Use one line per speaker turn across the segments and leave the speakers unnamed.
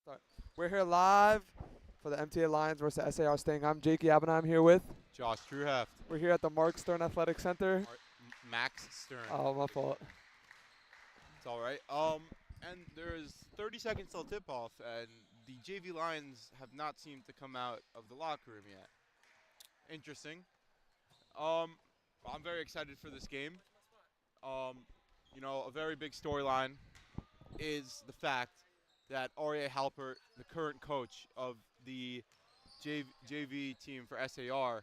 Start. We're here live for the MTA Lions versus SAR Sting. I'm Jakey Abena. I'm here with.
Josh Truheft.
We're here at the Mark Stern Athletic Center.
Max Stern.
Oh, my fault.
It's all right. And there's 30 seconds till tip-off, and the JV Lions have not seemed to come out of the locker room yet. Interesting. I'm very excited for this game. You know, a very big storyline is the fact that R.A. Halpert, the current coach of the JV team for SAR,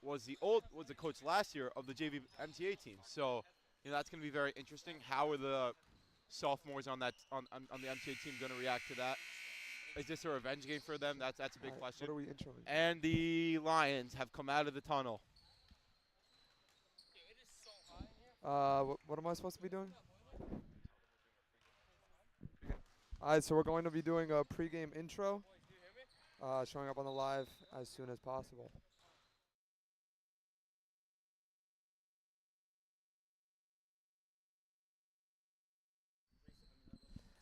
was the coach last year of the JV MTA team. So, you know, that's going to be very interesting. How are the sophomores on the MTA team going to react to that? Is this a revenge game for them? That's a big question.
What are we introing?
And the Lions have come out of the tunnel.
What am I supposed to be doing? All right, so we're going to be doing a pregame intro, showing up on the live as soon as possible.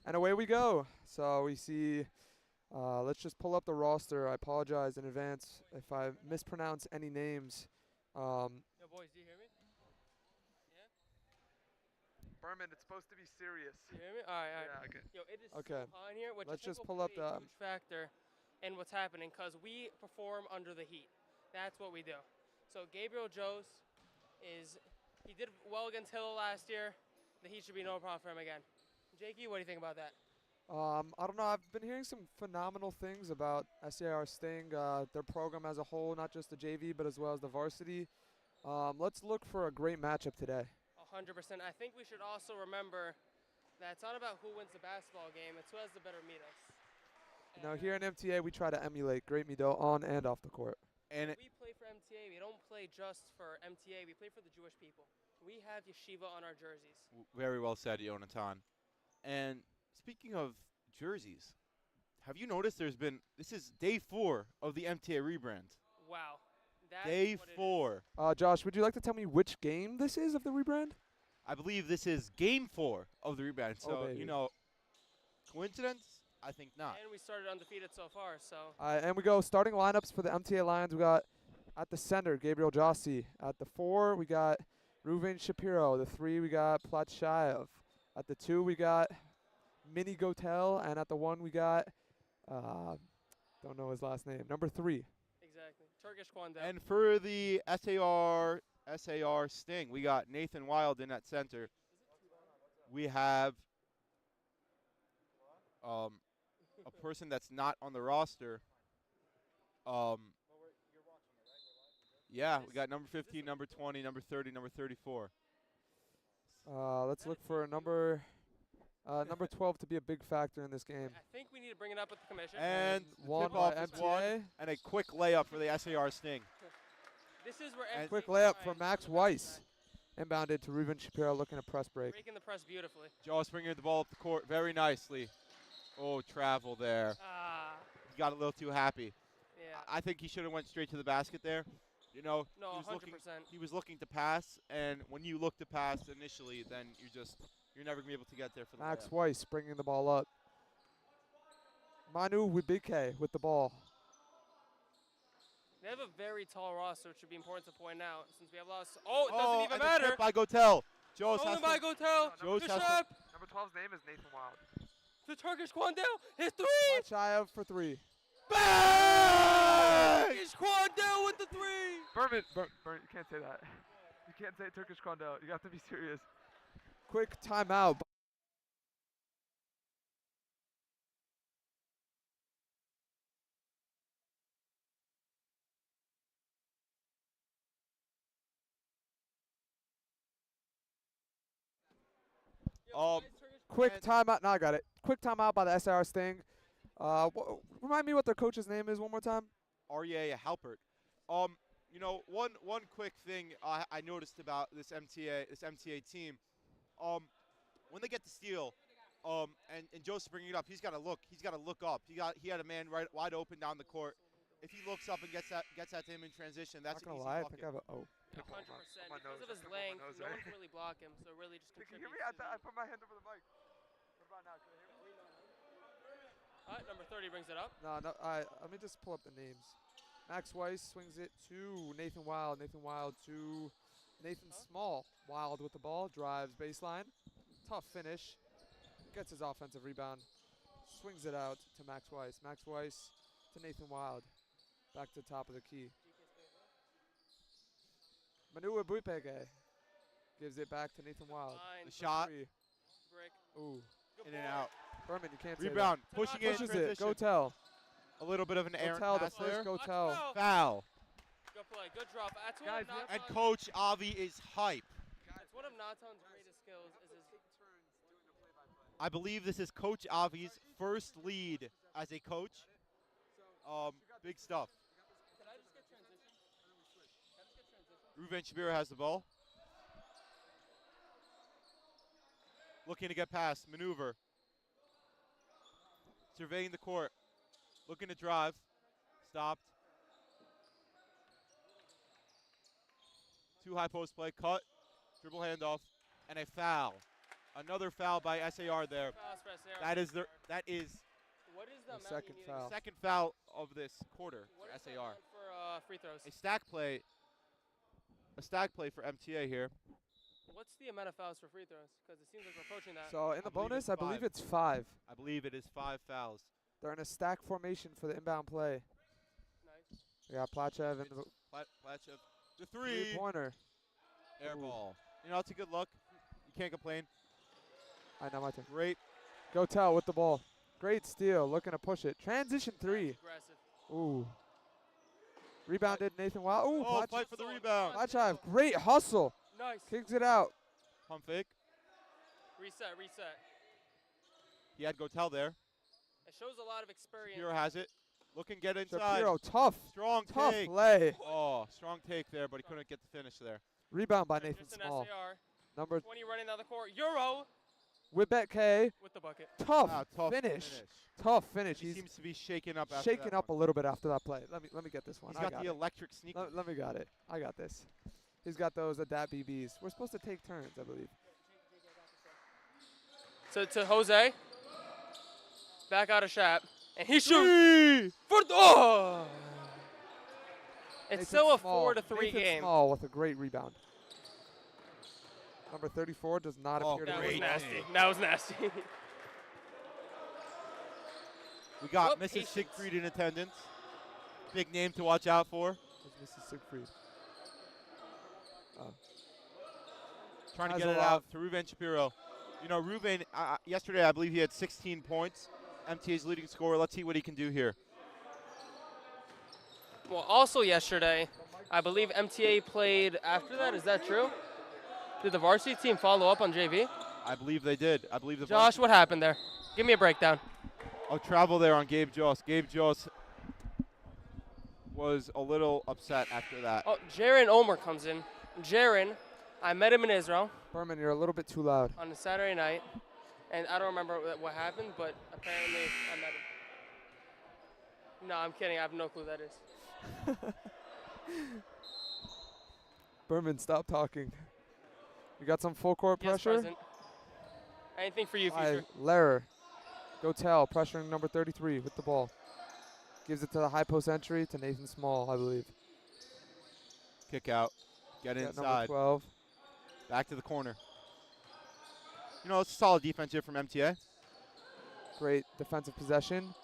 And away we go. So we see, let's just pull up the roster. I apologize in advance if I mispronounce any names.
Yo, boys, do you hear me? Yeah?
Berman, it's supposed to be serious.
You hear me? All right, all right.
Yeah, okay.
Yo, it is
Okay.
so hot in here, which
Let's
I think
just
will
pull up
play a
the-
huge factor in what's happening, because we perform under the heat. That's what we do. So Gabriel Jose he did well against Hill last year. The heat should be no problem for him again. Jakey, what do you think about that?
I don't know. I've been hearing some phenomenal things about SAR Sting, their program as a whole, not just the JV, but as well as the varsity. Let's look for a great matchup today.
100%. I think we should also remember that it's not about who wins the basketball game. It's who has the better meetups.
You know, here in MTA, we try to emulate great Mido on and off the court.
And
we play for MTA. We don't play just for MTA. We play for the Jewish people. We have yeshiva on our jerseys.
Very well said, Yonatan. And speaking of jerseys, have you noticed this is day 4 of the MTA rebrand.
Wow. That's
Day
what it
4.
Josh, would you like to tell me which game this is of the rebrand?
I believe this is game 4 of the rebrand. So,
baby.
you know, coincidence? I think not.
And we started undefeated so far, so.
And we go starting lineups for the MTA Lions. We got at the center, Gabriel Jossi. At the 4, we got Ruven Shapiro. The 3, we got Platshayev. At the 2, we got Mini Gotel. And at the 1, we got, don't know his last name, number 3.
Exactly. Turkish Kwandel.
And for the SAR Sting, we got Nathan Wild in at center. We have a person that's not on the roster. Yeah, we got number 15, number 20, number 30, number 34.
Let's look for number 12 to be a big factor in this game.
I think we need to bring it up with the commission.
And
One
tip-off
by
is won,
MTA.
and a quick layup for the SAR Sting.
This is where
And
MTA
Quick layup
tries
for Max
on the
Weiss.
backside.
Inbounded to Ruven Shapiro looking to press break.
Breaking the press beautifully.
Joe bringing the ball up the court very nicely. Oh, travel there. He got a little too happy.
Yeah.
I think he should have went straight to the basket there. You know,
No,
he was
100%.
he was looking to pass, and when you look to pass initially, then you're never gonna be able to get there for the
Max
layup.
Weiss bringing the ball up. Manu Wibike with the ball.
They have a very tall roster, which should be important to point out, since we have lost. Oh, it doesn't even
and the
matter.
tip by Gotel. Joe's
Stolen
has
by
to-
Gotel.
Joe's
The
has to-
shot.
Number 12's name is Nathan Wild.
The Turkish Kwandel. His 3.
Platshayev for 3.
Bang!
Turkish Kwandel with the 3.
Berman, you can't say that. You can't say Turkish Kwandel. You have to be serious.
Quick timeout. Quick timeout. No, I got it. Quick timeout by the SR Sting. Remind me what their coach's name is one more time.
R.A. Halpert. You know, one quick thing I noticed about this MTA team, when they get the steal, and Joe's bringing it up, he's got to look up. He had a man wide open down the court. If he looks up and gets at him in transition, that's
Not
an
gonna
easy
lie, I
bucket.
think I have a
100%.
my
Because
nose.
of his
I put my
length,
nose
no
right.
one can really block him, so it really just
Can you
contributes
hear me?
to
I put my hand over the mic. What about now? Can you hear me?
Number 30 brings it up.
No, let me just pull up the names. Max Weiss swings it to Nathan Wild. Nathan Wild to Nathan Small. Wild with the ball, drives baseline. Tough finish. Gets his offensive rebound. Swings it out to Max Weiss. Max Weiss to Nathan Wild. Back to the top of the key. Manua Buipege gives it back to Nathan Wild.
Fine.
The shot.
Three.
Brick.
Ooh.
Good
In and
ball.
out.
Berman, you can't
Rebound.
It's a
Pushing
knock.
it.
say that.
in
Pushes it. Go
transition.
tell.
A little bit of an
Go
errant
tell. The
pass there.
first go
Watch
tell.
out.
Foul.
Good play. Good drop. That's one
Guys,
of
we have-
And
Natan's.
Coach Avi is hype.
It's one of Natan's greatest skills. Is his
I believe this is Coach Avi's first lead as a coach. Big stuff.
Can I just get transition? Can I just get transition?
Ruven Shapiro has the ball. Looking to get past. Maneuver. Surveying the court. Looking to drive. Stopped. Two high post play. Cut. Dribble handoff. And a foul. Another foul by SAR there.
Fouls for SAR.
That is
What is the
The
amount
second
you need
foul.
the second foul of this quarter
What
for
is the
SAR.
amount for free throws?
A stack play. A stack play for MTA here.
What's the amount of fouls for free throws? Because it seems like we're approaching that.
So in
I
the
believe
bonus,
it's
I believe
5.
it's 5.
I believe it is 5 fouls.
They're in a stack formation for the inbound play.
Nice.
We got Plachev in the
Plachev. The three.
three-pointer.
Air
Ooh.
ball. You know, it's a good look. You can't complain.
All right, now my turn.
Great.
Go tell with the ball. Great steal. Looking to push it. Transition 3.
Aggressive.
Ooh. Rebounded Nathan Wild. Ooh,
Oh,
Plachev.
fight for the rebound.
Plachev. Great hustle.
Nice.
Kicks it out.
Pump fake.
Reset. Reset.
He had Gotel there.
It shows a lot of experience.
Shapiro has it. Looking get inside.
Shapiro, tough
Strong take.
play.
Oh, strong take there, but he couldn't get the finish there.
Rebound by Nathan
Just an
Small.
SAR.
Number
20 running down the court. Euro
Wibet K.
with the bucket.
Tough,
Wow, tough
finish. Tough finish.
He
He's
seems to be shaken up after
shaking
that
up
one.
a little bit after that play. Let me get this one.
He's
I
got
got
the
it.
electric sneaker.
Let me got it. I got this. He's got those Adapt BBs. We're supposed to take turns, I believe.
So to Jose. Back out of shot. And he shoots
Three!
for the. Oh! It's
Nathan
still a
Small.
4-3
Nathan
game.
Small with a great rebound. Number 34 does not
Oh,
appear to
That
be
was
Great
nasty.
take.
That was nasty.
We got
Oh,
Mrs.
patience.
Siegfried in attendance. Big name to watch out for.
There's Mrs. Siegfried.
Trying to
Has
get
a
it
lot.
out to Ruven Shapiro. You know, Ruven, yesterday I believe he had 16 points. MTA's leading scorer. Let's see what he can do here.
Well, also yesterday, I believe MTA played after that. Is that true? Did the varsity team follow up on JV?
I believe they did. I believe the
Josh, what happened there? Give me a breakdown.
travel there on Gabe Joss. Gabe Joss was a little upset after that.
Oh, Jaron Omer comes in. Jaron, I met him in Israel
Berman, you're a little bit too loud.
on a Saturday night, and I don't remember what happened, but apparently I met him. No, I'm kidding. I have no clue who that is.
Berman, stop talking. You got some full court
Yes,
pressure?
present. Anything for you,
By
future.
Lehrer. Gotel pressuring number 33 with the ball. Gives it to the high post entry to Nathan Small, I believe.
Kick out. Get
Yeah, number
inside.
12.
Back to the corner. You know, it's a solid defense here from MTA.
Great defensive possession.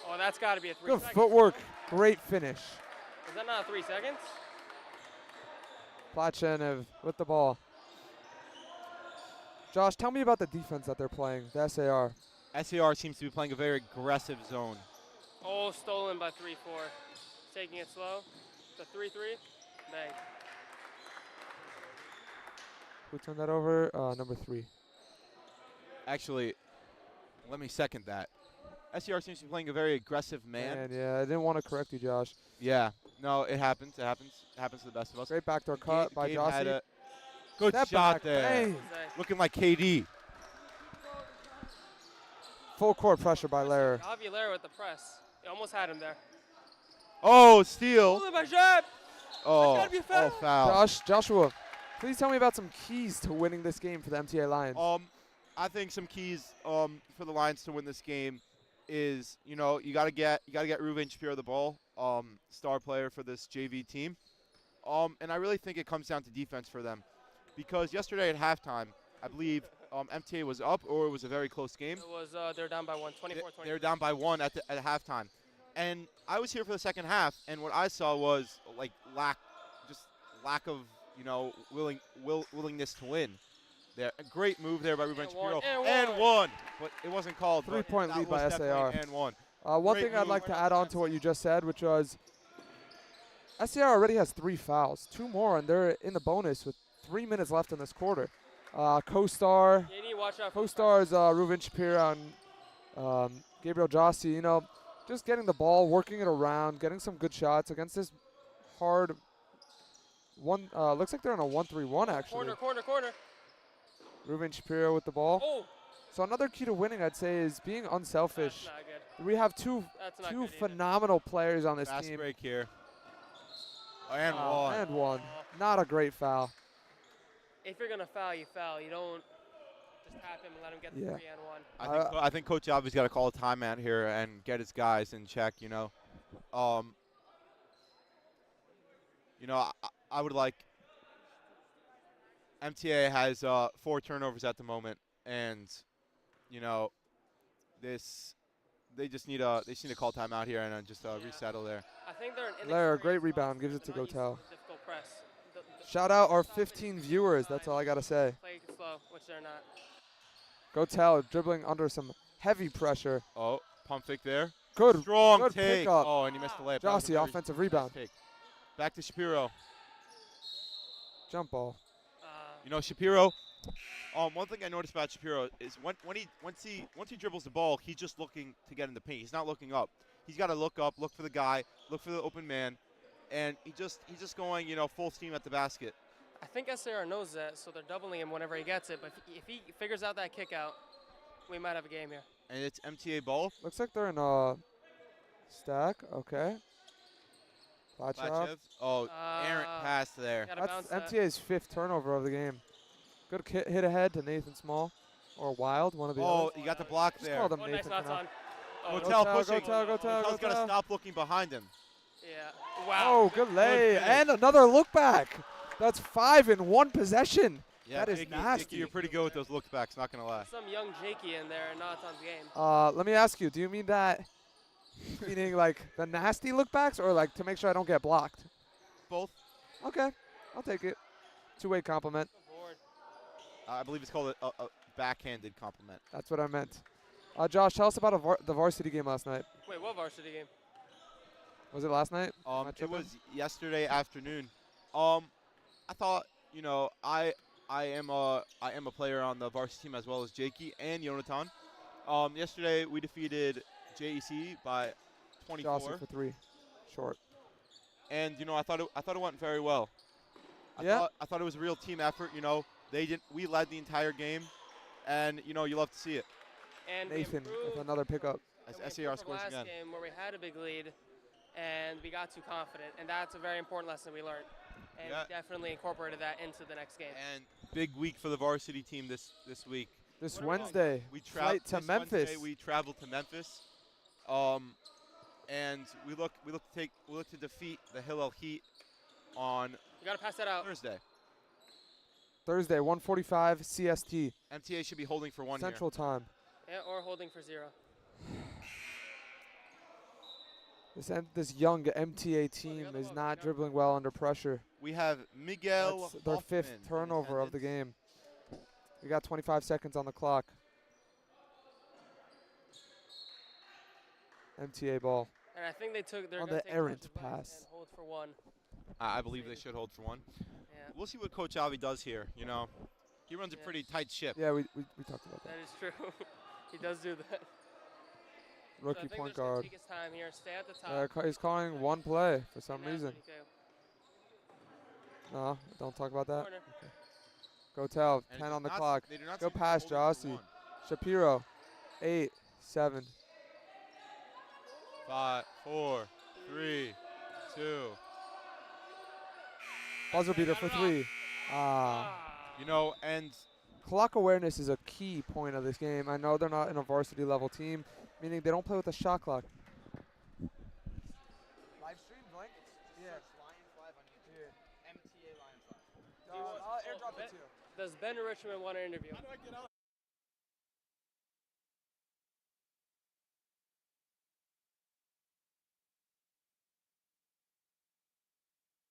Oh, that's got to be a 3
Good
seconds.
footwork. Great finish.
Is that not a 3 seconds?
Plachev with the ball. Josh, tell me about the defense that they're playing, the SAR.
SAR seems to be playing a very aggressive zone.
Oh, stolen by 3-4. Taking it slow. The 3-3. Bang.
Who turned that over? Number 3.
Actually, let me second that. SAR seems to be playing a very aggressive man.
And yeah, I didn't want to correct you, Josh.
Yeah. No, it happens. It happens. It happens to the best of us.
Great backdoor cut by
Gabe had
Jossie.
a good
Step
shot
back,
there.
bang.
Say.
Looking like KD.
Full court pressure by Lehrer.
Javi Lehrer with the press. He almost had him there.
Oh, steal.
Stolen by Jeb.
Oh,
gotta be a foul.
foul.
Joshua, please tell me about some keys to winning this game for the MTA Lions.
I think some keys for the Lions to win this game is, you gotta get Ruven Shapiro the ball, star player for this JV team. And I really think it comes down to defense for them, because yesterday at halftime, I believe MTA was up, or it was a very close game.
It was they're down by 1, 24-23.
They were down by 1 at halftime, and I was here for the second half, and what I saw was like lack of willingness to win. There, a great move there by Ruben Shapiro, and one, but it wasn't called.
3-point lead by SAR.
And one.
One
Great
thing I'd
move.
like to add on to what you just said, which was SAR already has 3 fouls, 2 more, and they're in the bonus with 3 minutes left in this quarter. Co-star,
You need to watch out.
co-stars Ruven Shapiro and Gabriel Jossi, just getting the ball, working it around, getting some good shots against this hard one. Looks like they're in a 1-3-1 actually.
Corner.
Ruven Shapiro with the ball.
Oh,
So another key to winning, I'd say, is being unselfish.
that's not good.
We have two
That's not
two
good either.
phenomenal players on this
Fast
team.
break here. And
Wow,
one.
and one. Not a great foul.
If you're gonna foul, you foul. You don't just tap him and let him get the
Yeah.
3 and 1.
I think Coach Avi's got to call a timeout here and get his guys in check. I would like. MTA has 4 turnovers at the moment, and they just need to call timeout here and just resettle there.
I think they're an
Lair, great
inexperienced
rebound,
roster.
gives it to
They're not used
Gotel.
the difficult press.
Shout out our
Sometimes they
15
just
viewers.
slide,
That's all I gotta say.
play it slow, which they're not.
Gotel dribbling under some heavy pressure.
Oh, pump fake there.
Good.
Strong
good
take.
pickup.
Oh, and he missed the layup. That was a
Jossi,
very
offensive
nice
rebound.
take. Back to Shapiro.
Jump ball.
Shapiro. One thing I noticed about Shapiro is once he dribbles the ball, he's just looking to get in the paint. He's not looking up. He's got to look up, look for the guy, look for the open man, and he's just going full steam at the basket.
I think SAR knows that, so they're doubling him whenever he gets it. But if he figures out that kick out, we might have a game here.
And it's MTA ball.
Looks like they're in a stack. Okay. Platchoff.
Bachev. Oh, errant pass there.
Gotta
That's
bounce that.
MTA's 5th turnover of the game. Good hit ahead to Nathan Small. Or Wild, one of the
Oh,
others.
you got the block
Just
there.
call them
Oh, nice
Nathan
knots
for now.
on. Oh,
Gotel
Gotel,
pushing.
Gotel, Gotel,
Gotel's got to
Gotel.
stop looking behind him.
Yeah. Wow.
Oh, good lay.
finish.
And another look back. That's 5 in 1 possession.
Yeah,
That is
Jakey,
nasty.
you're pretty good with those look backs, not going to lie.
Some young Jakey in there, not on the game.
Let me ask you, do you mean that meaning like the nasty look backs or like to make sure I don't get blocked?
Both.
Okay, I'll take it. 2-way compliment.
Good board.
I believe it's called a backhanded compliment.
That's what I meant. Josh, tell us about the varsity game last night.
Wait, what varsity game?
Was it last night? Am I
It
tripping?
was yesterday afternoon. I thought, I am a player on the varsity team as well as Jakey and Yonatan. Yesterday we defeated JEC by 24,
Jossi for 3. Short.
and I thought it went very well.
Yeah.
I thought it was a real team effort. We led the entire game, and you love to see it.
And we
Nathan
improved,
with another pickup.
As
and we
SAR
improved from
scores
last
again.
game where we had a big lead, and we got too confident, and that's a very important lesson we learned. And
Yeah.
we definitely incorporated that into the next game.
And big week for the varsity team this week.
This
What about-
Wednesday,
We
flight to
this
Memphis.
Wednesday we traveled to Memphis, and we look to defeat the Hillel Heat on
You got to pass that out.
Thursday.
Thursday, 1:45 CST,
MTA should be holding for one
Central Time.
Yeah, or holding for 0.
This young MTA team
other
is
one,
not
yeah.
dribbling well under pressure.
here. We have Miguel.
That's their 5th
Hoffman in
turnover of the
attendance.
game. We got 25 seconds on the clock. MTA ball.
And I think they're
On
gonna
the
take a bunch
errant
of risks
pass.
and hold for 1.
I believe they should hold for one.
Yeah,
We'll see what Coach Avi does here. He runs a
Yeah.
pretty tight ship.
Yeah, we talked about that.
that is true. He does do that. So I
Rookie
think
point
they're just gonna
guard.
take his time here, stay at the top.
He's calling one play for some
Now,
reason.
okay.
No, don't talk about that.
Corner.
Go tell.
And
10
it
on the
does not-
clock.
they do not
Go
seem to be
past
holding for
Jossi.
one.
Shapiro, 8, 7.
5, 4, 3, 2.
Buzzer beater for
Got it
3. Ah.
And
clock awareness is a key point of this game. I know they're not in a varsity level team, meaning they don't play with a shot clock. Live stream link? Yeah.
Lions Live on YouTube.
Yeah.
MTA Lions Live.
I'll airdrop it to you.
Does Ben Richmond want to interview?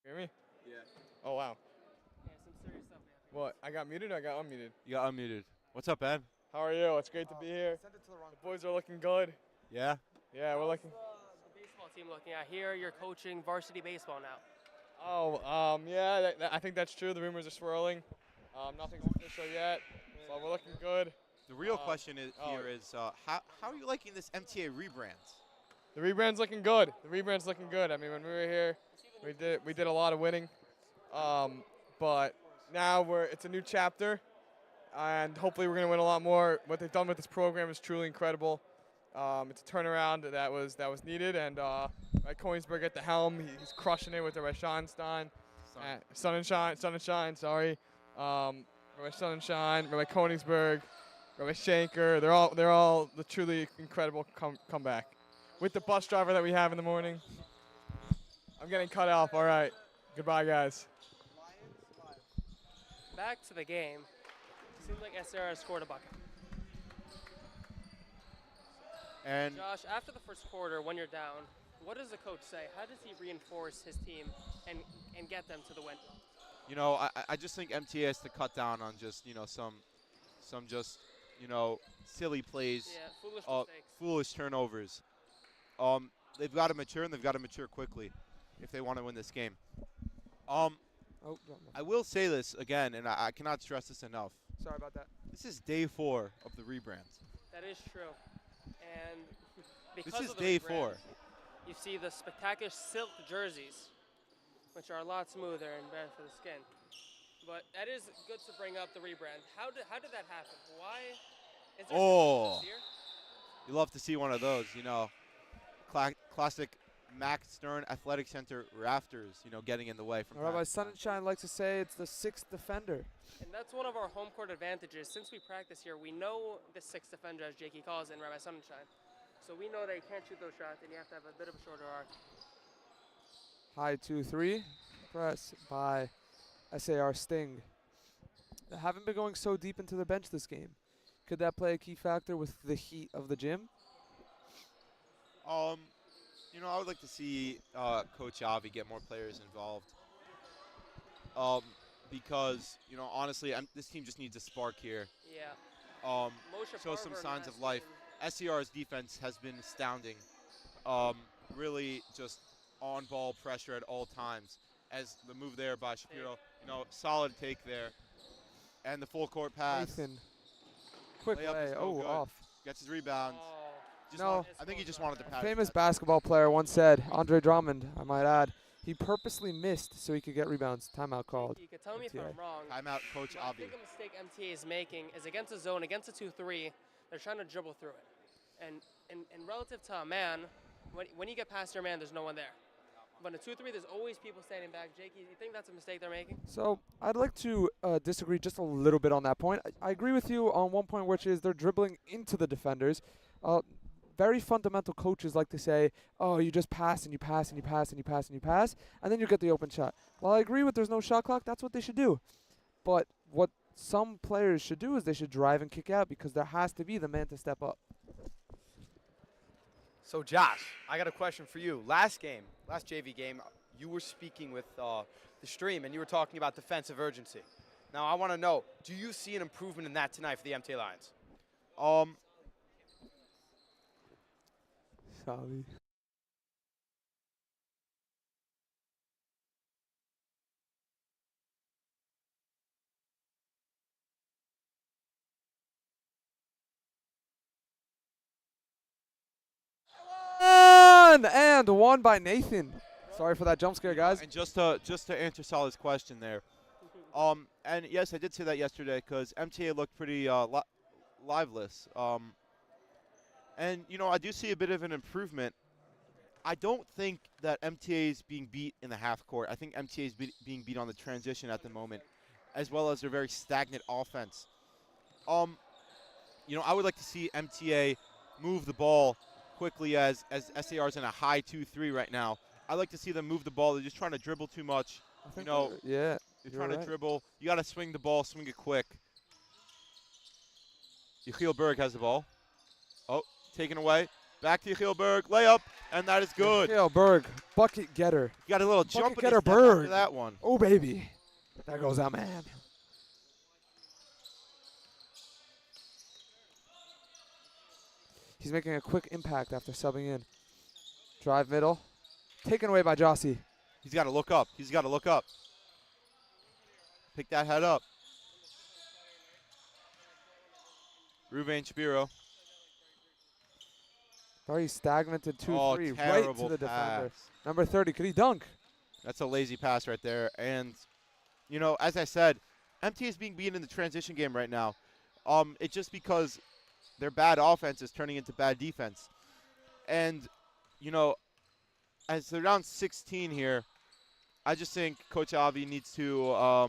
Hear me?
Yeah.
Oh, wow.
Yeah, some serious stuff we have to
What? I got muted or I got unmuted?
You got unmuted. What's up, Ben?
How are you? It's great to be here.
Send it to the wrong.
The boys are looking good.
Yeah.
Yeah, we're looking.
the baseball team looking at here. You're coaching varsity baseball now.
Oh, yeah, I think that's true. The rumors are swirling. Nothing's official yet, so we're looking good.
The real question is
oh.
here is how are you liking this MTA rebrand?
The rebrand's looking good. The rebrand's looking good. I mean, when we were here, we did a lot of winning, but now it's a new chapter, and hopefully we're gonna win a lot more. What they've done with this program is truly incredible. It's a turnaround that was needed, and Koenigsberg at the helm, he's crushing it with the Sunshine. Sorry, Rabbi Sunshine, Rabbi Koenigsberg, Rabbi Shanker. They're all the truly incredible comeback. With the bus driver that we have in the morning. I'm getting cut off. All right. Goodbye, guys.
Back to the game. Seems like SAR has scored a bucket.
And
Josh, after the first quarter, when you're down, what does the coach say? How does he reinforce his team and get them to the win?
you know, I just think MTA has to cut down on just some just silly plays,
Yeah, foolish mistakes.
foolish turnovers. They've got to mature, and they've got to mature quickly if they want to win this game. I will say this again, and I cannot stress this enough.
Sorry about that.
This is day 4 of the rebrand.
That is true. And because
This is
of the
day
rebrand,
4.
you see the spectacular silk jerseys, which are a lot smoother and better for the skin. But that is good to bring up the rebrand. How did that happen? Why? Is there
Oh.
this year?
You love to see one of those, classic Max Stern Athletic Center rafters, getting in the way from
Rabbi
time to time.
Sunshine likes to say it's the 6th defender.
And that's one of our home court advantages. Since we practice here, we know the 6th defender, as Jakey calls it, in Rabbi Sunshine. So we know that you can't shoot those shots, and you have to have a bit of a shorter arc.
High 2-3. Press by SAR Sting. They haven't been going so deep into the bench this game. Could that play a key factor with the heat of the gym?
I would like to see Coach Avi get more players involved. Because, honestly, this team just needs a spark here.
Yeah. Moshe
Show some
Parver
signs of
last
life.
season.
SER's defense has been astounding. Really just on-ball pressure at all times. As the move there by Shapiro, solid take there. And the full court pass.
Nathan. Quick
Layup
play.
is no
Oh,
good.
off.
Gets his rebound.
Oh,
No.
I think he just wanted to pass.
Famous basketball player once said, Andre Drummond, I might add, he purposely missed so he could get rebounds. Timeout called.
You can tell me if
MTA.
I'm wrong.
Timeout, Coach
But I
Avi.
think a mistake MTA is making is against a zone, against a 2-3, they're trying to dribble through it. And relative to a man, when you get past your man, there's no one there. But in a 2-3, there's always people standing back. Jakey, you think that's a mistake they're making?
So I'd like to disagree just a little bit on that point. I agree with you on one point, which is they're dribbling into the defenders. Very fundamental coaches like to say, oh, you just pass and you pass and you pass and you pass and you pass, and then you get the open shot. While I agree with there's no shot clock, that's what they should do. But what some players should do is they should drive and kick out because there has to be the man to step up.
So Josh, I got a question for you. Last JV game, you were speaking with the stream and you were talking about defensive urgency. Now I want to know, do you see an improvement in that tonight for the MTA Lions?
Sorry. And one by Nathan. Sorry for that jump scare, guys.
And just to answer Salih's question there, and yes, I did say that yesterday because MTA looked pretty liveless. And I do see a bit of an improvement. I don't think that MTA is being beat in the half court. I think MTA is being beat on the transition at the moment, as well as their very stagnant offense. You know, I would like to see MTA move the ball quickly as SAR's in a high 2-3 right now. I'd like to see them move the ball. They're just trying to dribble too much.
I think
know,
yeah,
You're
you're
trying
right.
to dribble. You got to swing the ball, swing it quick. Yechiel Berg has the ball. Oh, taken away. Back to Yechiel Berg. Layup, and that is good.
Yechiel Berg, bucket getter.
You got a little
Bucket
jump in
getter
his step after
Berg.
that one.
Oh, baby. There goes that man. He's making a quick impact after subbing in. Drive middle. Taken away by Jossie.
He's got to look up. He's got to look up. Pick that head up. Ruvain Shapiro.
Very stagnated 2-3
Oh,
right to
terrible
the defender.
pass.
Number 30, could he dunk?
That's a lazy pass right there. And, you know, as I said, MTA is being beaten in the transition game right now. It's just because their bad offense is turning into bad defense. And, you know, as they're down 16 here, I just think Coach Avi needs to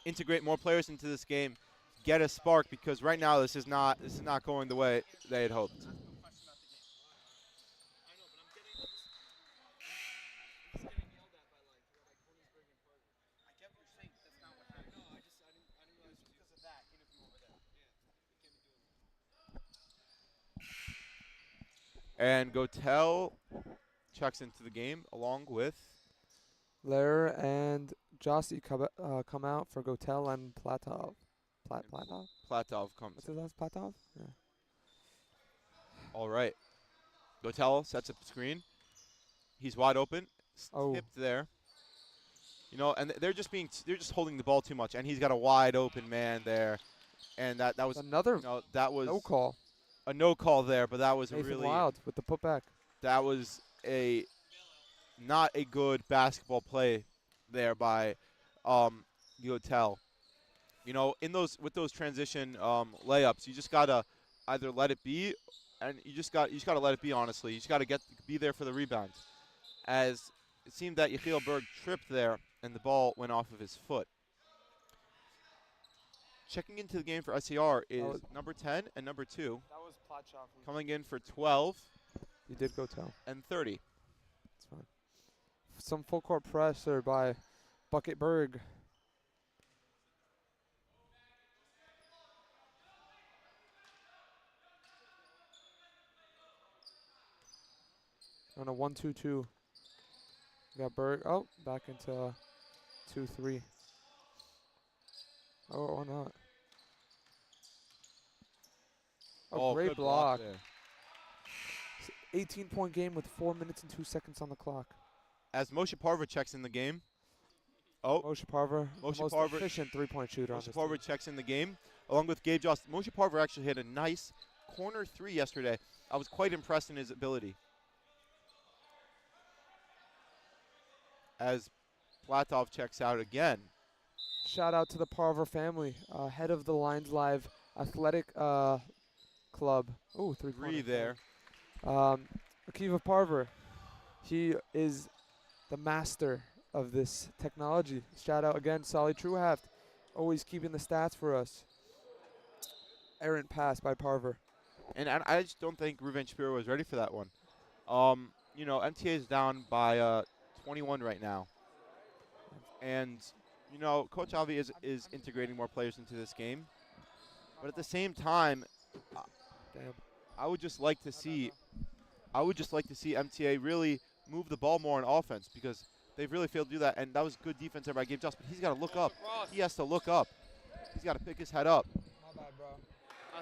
integrate more players into this game, get a spark, because right now this is not going the way they had hoped. And Gotel checks into the game along with
Lair and Jossie come out for Gotel and Platov. Platov?
Platov comes.
What's his last Platov? Yeah.
All right. Gotel sets up the screen. He's wide open.
Oh.
Tipped there. You know, and they're just holding the ball too much, and he's got a wide open man there. And that was
Another
that was
no call.
a no call there, but that was
Nathan
really
Wild with the putback.
that was not a good basketball play there by Gotel. You know, with those transition layups, you just gotta either let it be, and you just gotta let it be. Honestly, you just gotta be there for the rebound. As it seemed that Yechiel Berg tripped there, and the ball went off of his foot. Checking into the game for SAR is number 10 and number 2.
That was Platov.
Coming in for 12
You did Gotel.
and 30.
That's fine. Some full court pressure by Bucket Berg. On a 1-2-2. We got Berg. Oh, back into 2-3. Oh, or not. Oh, great
good
block.
there.
18-point game with 4 minutes and 2 seconds on the clock.
As Moshe Parver checks in the game. Oh,
Moshe Parver,
Moshe
the most
Parver-
efficient three-point shooter on
Moshe
this
Parver
team.
checks in the game, along with Gabe Jost. Moshe Parver actually hit a nice corner 3 yesterday. I was quite impressed in his ability. As Platov checks out again.
Shout out to the Parver family, head of the Lions Live Athletic Club. Ooh,
3 there.
Akiva Parver, he is the master of this technology. Shout out again, Solly Truehaft, always keeping the stats for us. Errant pass by Parver.
And I just don't think Ruvain Shapiro was ready for that one. You know, MTA is down by 21 right now. And, you know, Coach Avi is integrating more players into this game. But at the same time,
Damn.
I would just like to see MTA really move the ball more on offense, because they've really failed to do that. And that was good defense there by Gabe Jost, but he's got to look up. He has to look up. He's got to pick his head up.
My bad, bro.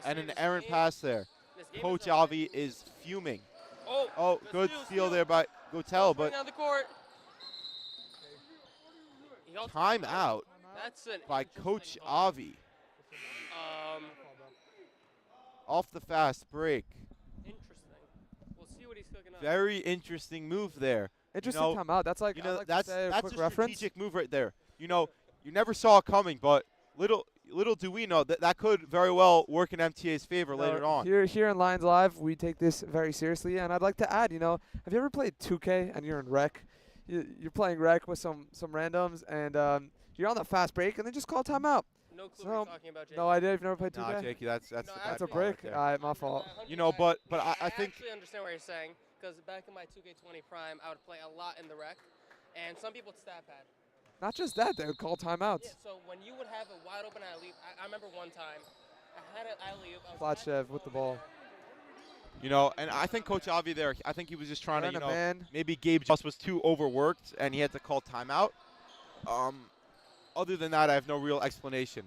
And an errant pass there. Coach Avi is fuming.
Oh,
Good steal there by Gotel, but
down the court.
timeout
That's an
by
interesting
Coach
call.
Avi. Off the fast break.
Interesting. We'll see what he's cooking up.
Very interesting move there.
Interesting
know,
timeout. That's like,
You know,
I'd like
that's
to say a
that's
quick
a
reference.
strategic move right there. You know, you never saw it coming, but little do we know that could very well work in MTA's favor later on.
Here in Lions Live, we take this very seriously, and I'd like to add, you know, have you ever played 2K and you're in rec? You're playing rec with some randoms, and you're on the fast break, and then just call timeout.
no clue
So,
what you're talking about, Jake.
No idea. You've never played 2K?
Nah, Jakey, that's
No,
the
that's
bad
That's a
call
break.
right there.
All right, my fault.
You know, but I
I
think
actually understand what you're saying, because back in my 2K20 prime, I would play a lot in the rec, and some people would stat pad.
Not just that, they would call timeouts.
Yeah, so when you would have a wide open alley, I remember one time, I had an alley oop.
Platchev with the ball.
you know, and I think Coach Avi there, I think he was just trying to,
Run
you
a
know,
man.
maybe Gabe just was too overworked and he had to call timeout. Other than that, I have no real explanation.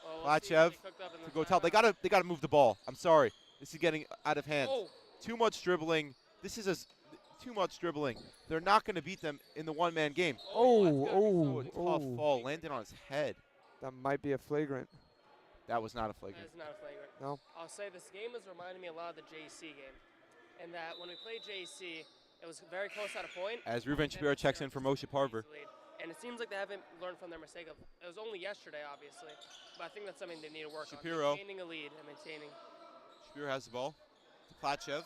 Well, we'll see what
Platchev
they cooked up in
to
the
go tell. They
timeout.
gotta move the ball. I'm sorry, this is getting out of hand.
Oh,
Too much dribbling. This is too much dribbling. They're not going to beat them in the one-man game.
Oh,
that's gotta be
Oh, a
oh,
tough
oh.
fall landed on his head.
That might be a flagrant.
That was not a
that
flagrant.
is not a flagrant.
No.
I'll say this game is reminding me a lot of the JC game, in that when we played JC, it was very close at a point.
As Ruben Shapiro checks in for Moshe Parver.
And it seems like they haven't learned from their mistake of, it was only yesterday, obviously, but I think that's something they need to work
Shapiro.
on. Maintaining a lead and maintaining.
Shapiro has the ball. To Platchev.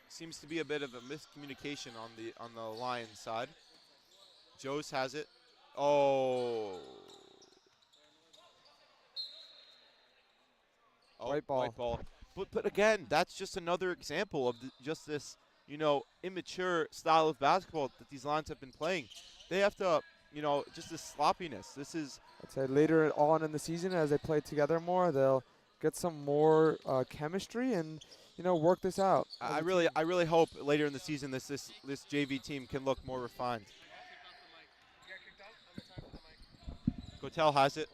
Seems to be a bit of a miscommunication on the Lions side. Jose has it. Oh.
White ball.
White ball. But again, that's just another example of just this, you know, immature style of basketball that these Lions have been playing. They have to, you know, just this sloppiness. This is
I'd say later on in the season, as they play together more, they'll get some more chemistry and, you know, work this out.
I really hope later in the season this JV team can look more refined. Gotel has it.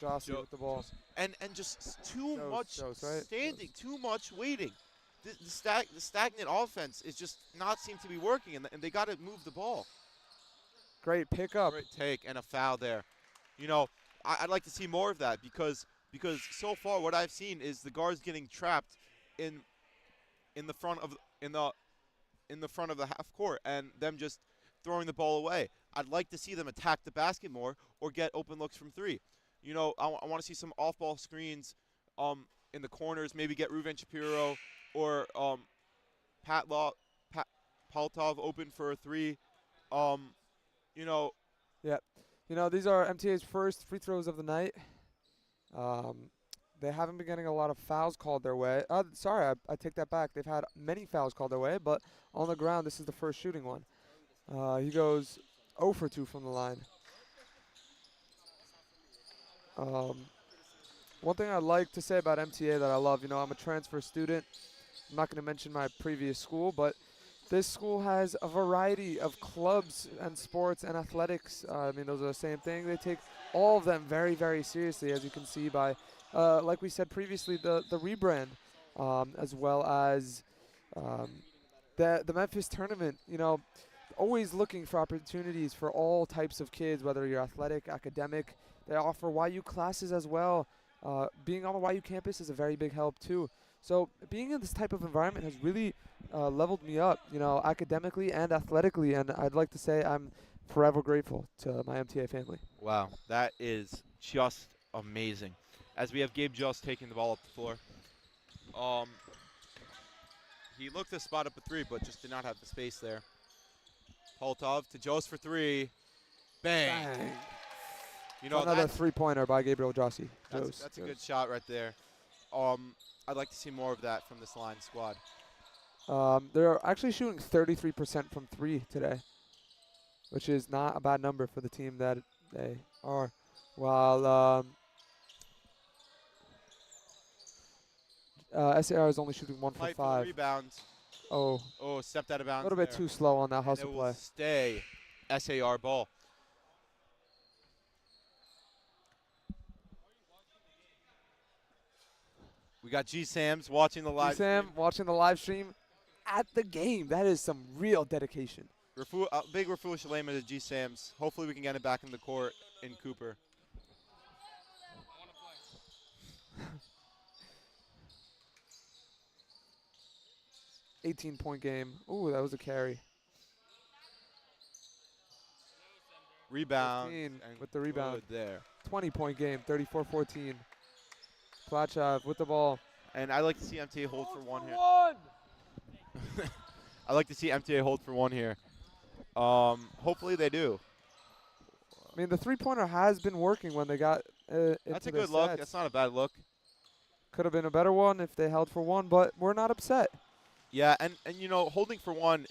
Jossie with the ball.
And just too much
right?
standing, too much waiting. The stagnant offense is just not seem to be working, and they got to move the ball.
Great pickup.
Great take and a foul there. You know, I'd like to see more of that because so far what I've seen is the guards getting trapped in the front of the half court and them just throwing the ball away. I'd like to see them attack the basket more or get open looks from three. You know, I want to see some off-ball screens in the corners, maybe get Ruven Shapiro or Paltov open for a three. You know.
Yeah. You know, these are MTA's first free throws of the night. They haven't been getting a lot of fouls called their way. Sorry, I take that back. They've had many fouls called their way, but on the ground, this is the first shooting one. He goes 0 for 2 from the line. One thing I'd like to say about MTA that I love, you know, I'm a transfer student. I'm not going to mention my previous school, but this school has a variety of clubs and sports and athletics. I mean, those are the same thing. They take all of them very, very seriously, as you can see by, like we said previously, the rebrand, as well as the Memphis tournament. You know, always looking for opportunities for all types of kids, whether you're athletic, academic. They offer YU classes as well. Being on the YU campus is a very big help too. So being in this type of environment has really leveled me up, you know, academically and athletically, and I'd like to say I'm forever grateful to my MTA family.
Wow, that is just amazing. As we have Gabe Just taking the ball up the floor. He looked to spot up a three, but just did not have the space there. Paltov to Jost for three. Bang.
Bang.
You know,
Another three-pointer by Gabriel Jossie.
that's a good shot right there. I'd like to see more of that from this line squad.
They're actually shooting 33% from three today, which is not a bad number for the team that they are. While SAR is only shooting 1 for
Fight for the
5.
rebounds.
Oh,
Stepped out of bounds.
a little bit
there.
too slow on that
And
hustle
it
play.
will stay SAR ball. We got G Sams watching the live.
Sam watching the live stream at the game. That is some real dedication.
Big Rafua Shalema to G Sams. Hopefully we can get it back in the court in Cooper.
18-point game. Ooh, that was a carry.
Rebound.
15
and
with the rebound.
good there.
20-point game, 34-14. Platchev with the ball.
And I like to see MTA hold for one here. I'd like to see MTA hold for one here. Hopefully they do.
I mean, the three-pointer has been working when they got
That's a good look. That's not a bad look.
Could have been a better one if they held for one, but we're not upset.
Yeah, and holding for one,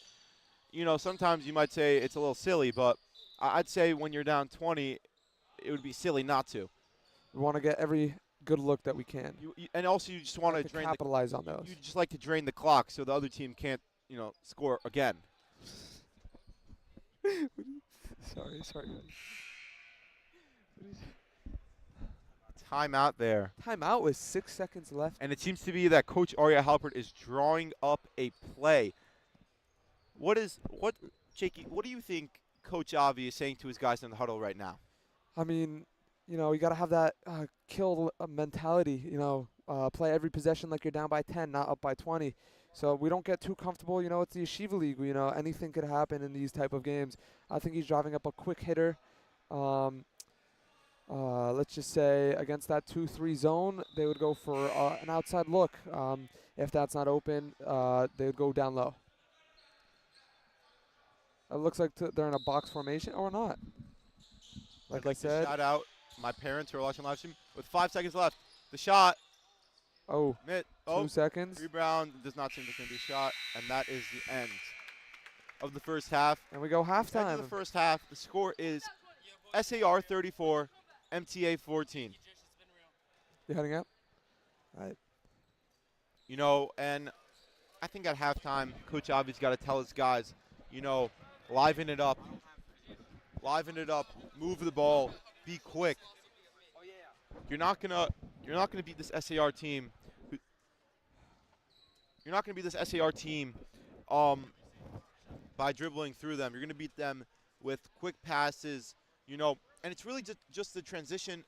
sometimes you might say it's a little silly, but I'd say when you're down 20, it would be silly not to.
We want to get every good look that we can.
And also you just want to drain
capitalize on those.
You just like to drain the clock so the other team can't, score again.
Sorry.
Timeout there.
Timeout with 6 seconds left.
And it seems to be that Coach Arya Halpert is drawing up a play. Jakey, what do you think Coach Avi is saying to his guys in the huddle right now?
I mean, you got to have that kill mentality, play every possession like you're down by 10, not up by 20. So we don't get too comfortable. It's the Yeshiva League. Anything could happen in these type of games. I think he's driving up a quick hitter. Let's just say against that 2-3 zone, they would go for an outside look. If that's not open, they would go down low. It looks like they're in a box formation or not. Like I said.
Shout out my parents who are watching live stream with 5 seconds left. The shot.
Oh, 2 seconds.
Rebound does not seem to be a shot, and that is the end of the first half.
And we go halftime.
End of the first half. The score is SAR 34, MTA 14.
You heading out? All right.
And I think at halftime, Coach Avi's got to tell his guys, liven it up. Liven it up. Move the ball. Be quick. You're not gonna beat this SAR team. You're not gonna beat this SAR team by dribbling through them. You're gonna beat them with quick passes. And it's really just the transition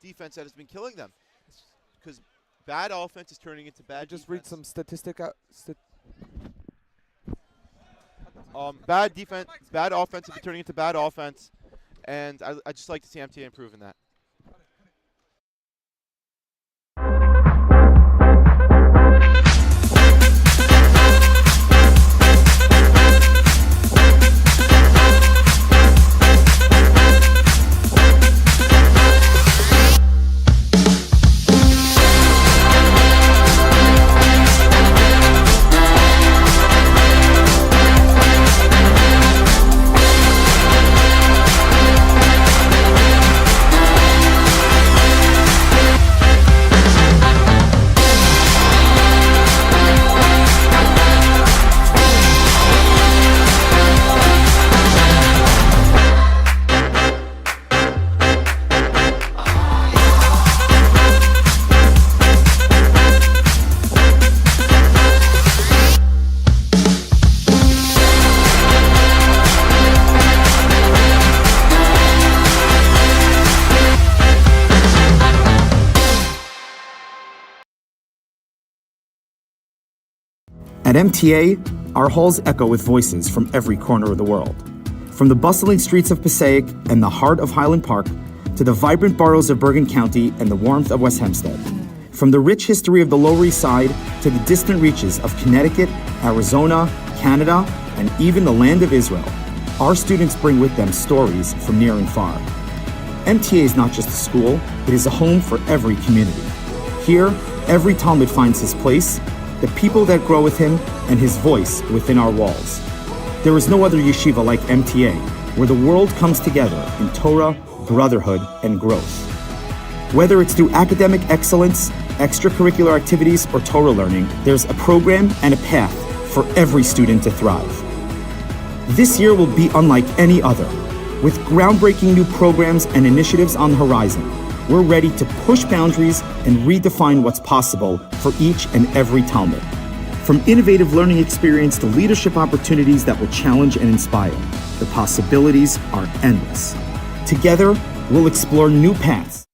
defense that has been killing them. Because bad offense is turning into bad.
Just read some statistic.
Bad defense, bad offense is turning into bad offense, and I just like to see MTA improving that.
At MTA, our halls echo with voices from every corner of the world. From the bustling streets of Passaic and the heart of Highland Park, to the vibrant boroughs of Bergen County and the warmth of West Hempstead. From the rich history of the Lower East Side to the distant reaches of Connecticut, Arizona, Canada, and even the land of Israel, our students bring with them stories from near and far. MTA is not just a school, it is a home for every community. Here, every Talmud finds his place, the people that grow with him, and his voice within our walls. There is no other yeshiva like MTA, where the world comes together in Torah, brotherhood, and growth. Whether it's through academic excellence, extracurricular activities, or Torah learning, there's a program and a path for every student to thrive. This year will be unlike any other. With groundbreaking new programs and initiatives on the horizon, we're ready to push boundaries and redefine what's possible for each and every Talmud. From innovative learning experience to leadership opportunities that will challenge and inspire, the possibilities are endless. Together, we'll explore new paths.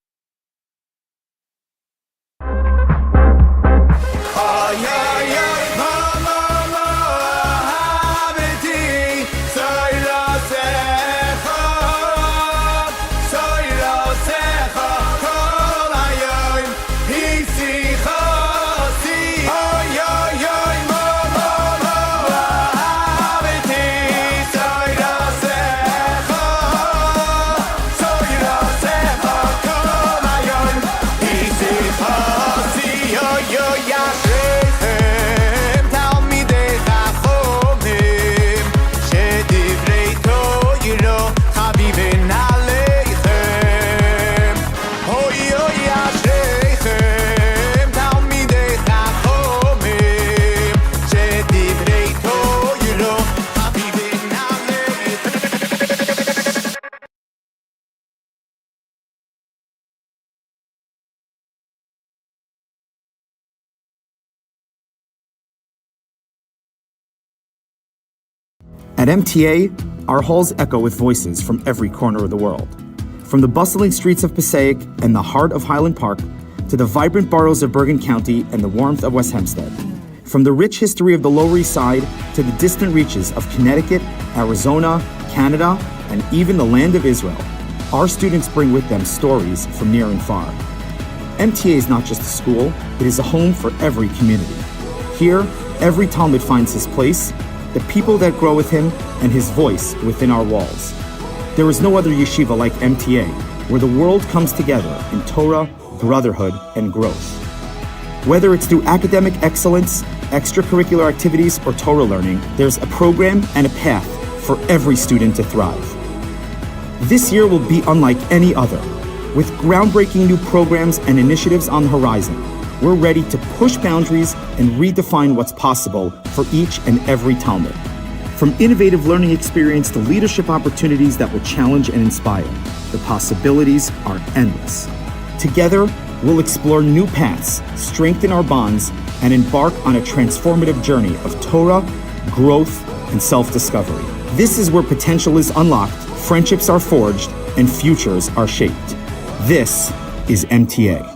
At MTA, our halls echo with voices from every corner of the world. From the bustling streets of Passaic and the heart of Highland Park to the vibrant boroughs of Bergen County and the warmth of West Hempstead. From the rich history of the Lower East Side to the distant reaches of Connecticut, Arizona, Canada, and even the land of Israel, our students bring with them stories from near and far. MTA is not just a school, it is a home for every community. Here, every Talmud finds his place, the people that grow with him, and his voice within our walls. There is no other yeshiva like MTA, where the world comes together in Torah, brotherhood, and growth. Whether it's through academic excellence, extracurricular activities, or Torah learning, there's a program and a path for every student to thrive. This year will be unlike any other. With groundbreaking new programs and initiatives on the horizon, we're ready to push boundaries and redefine what's possible for each and every Talmud. From innovative learning experience to leadership opportunities that will challenge and inspire, the possibilities are endless. Together, we'll explore new paths, strengthen our bonds, and embark on a transformative journey of Torah, growth, and self-discovery. This is where potential is unlocked, friendships are forged, and futures are shaped. This is MTA.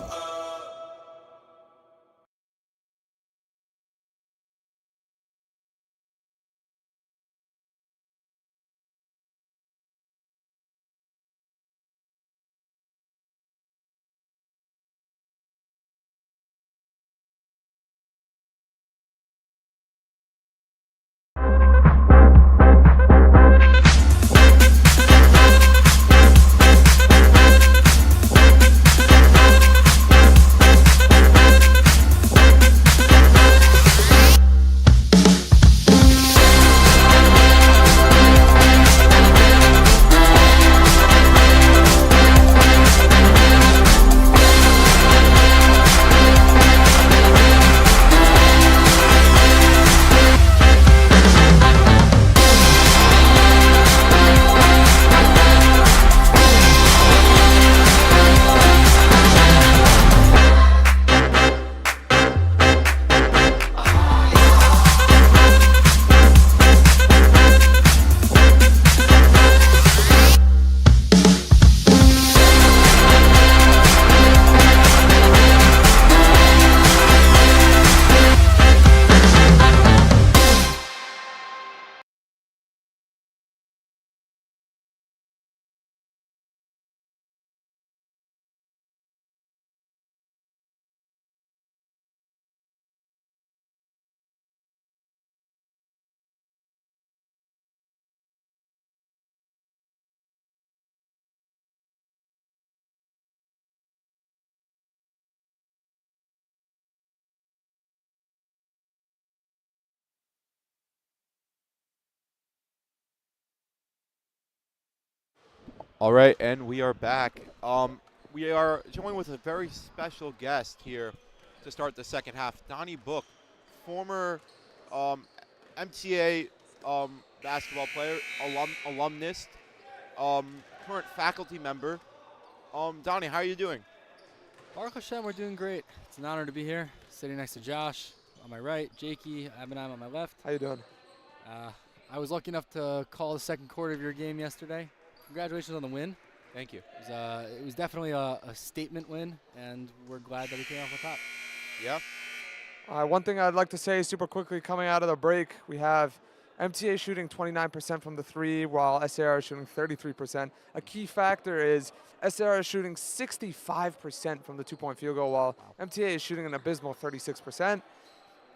All right, and we are back. We are joined with a very special guest here to start the second half. Donnie Book, former MTA basketball player, alumnus, current faculty member. Donnie, how are you doing?
Baruch Hashem, we're doing great. It's an honor to be here, sitting next to Josh on my right, Jakey, Abinayim on my left.
How you doing?
I was lucky enough to call the second quarter of your game yesterday. Congratulations on the win.
Thank you.
It was definitely a statement win, and we're glad that we came off on top.
Yeah.
One thing I'd like to say super quickly coming out of the break, we have MTA shooting 29% from the three, while SAR is shooting 33%. A key factor is SAR is shooting 65% from the two-point field goal, while MTA is shooting an abysmal 36%.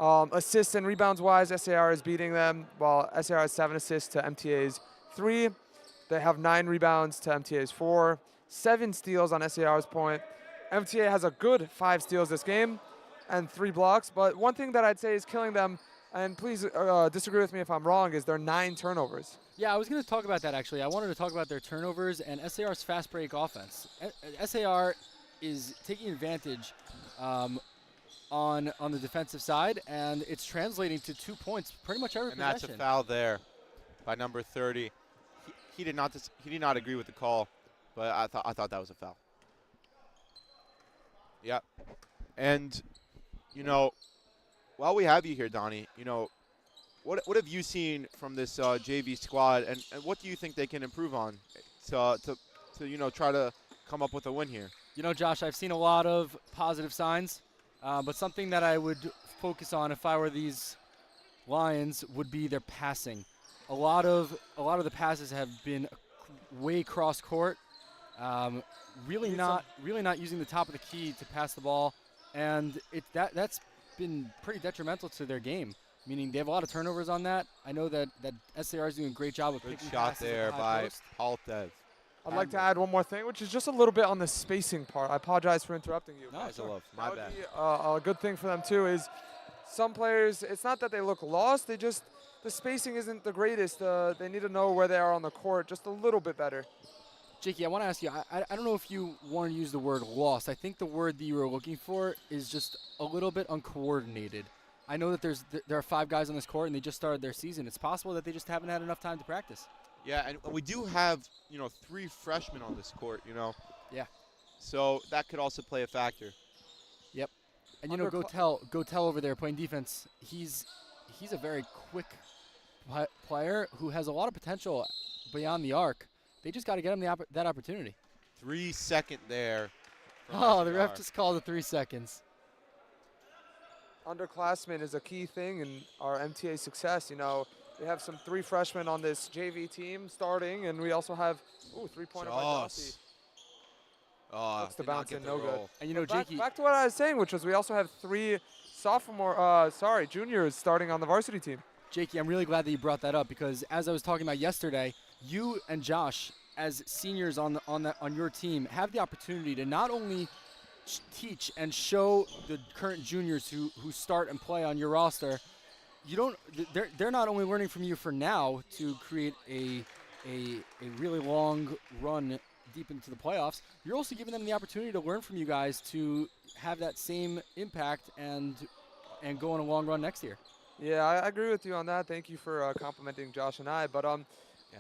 Assists and rebounds-wise, SAR is beating them, while SAR has 7 assists to MTA's 3. They have 9 rebounds to MTA's 4. 7 steals on SAR's point. MTA has a good 5 steals this game and 3 blocks, but one thing that I'd say is killing them, and please disagree with me if I'm wrong, is their 9 turnovers.
Yeah, I was going to talk about that, actually. I wanted to talk about their turnovers and SAR's fast break offense. SAR is taking advantage on the defensive side, and it's translating to 2 points pretty much every possession.
And that's a foul there by number 30. He did not agree with the call, but I thought that was a foul. Yeah, and you know, while we have you here, Donnie, you know, what have you seen from this JV squad, and what do you think they can improve on to try to come up with a win here?
You know, Josh, I've seen a lot of positive signs, but something that I would focus on if I were these Lions would be their passing. A lot of the passes have been way cross court, really not using the top of the key to pass the ball, and that's been pretty detrimental to their game. Meaning they have a lot of turnovers on that. I know that SAR is doing a great job of
Good
picking
shot
passes at
there
the high
by
post.
Paltev.
I'd like to add one more thing, which is just a little bit on the spacing part. I apologize for interrupting you.
No,
Guys,
sure.
I love. My
That
bad.
would be a good thing for them too. Is some players, it's not that they look lost. They just the spacing isn't the greatest. They need to know where they are on the court just a little bit better.
Jakey, I want to ask you, I don't know if you want to use the word lost. I think the word that you were looking for is just a little bit uncoordinated. I know that there are 5 guys on this court and they just started their season. It's possible that they just haven't had enough time to practice.
Yeah, and we do have 3 freshmen on this court.
Yeah.
So that could also play a factor.
Yep. And go tell over there playing defense. He's a very quick player who has a lot of potential beyond the arc. They just got to get him that opportunity.
3 second there.
Oh, the ref just called it 3 seconds.
Underclassmen is a key thing in our MTA success. We have some 3 freshmen on this JV team starting, and we also have 3-pointer by Jossie. Looks to bounce in, no good.
And
Jakey, back to what I was saying, which was we also have 3 juniors starting on the varsity team.
Jakey, I'm really glad that you brought that up because as I was talking about yesterday, you and Josh, as seniors on your team, have the opportunity to not only teach and show the current juniors who start and play on your roster. They're not only learning from you for now to create a really long run deep into the playoffs, you're also giving them the opportunity to learn from you guys to have that same impact and go on a long run next year.
Yeah, I agree with you on that. Thank you for complimenting Josh and I. But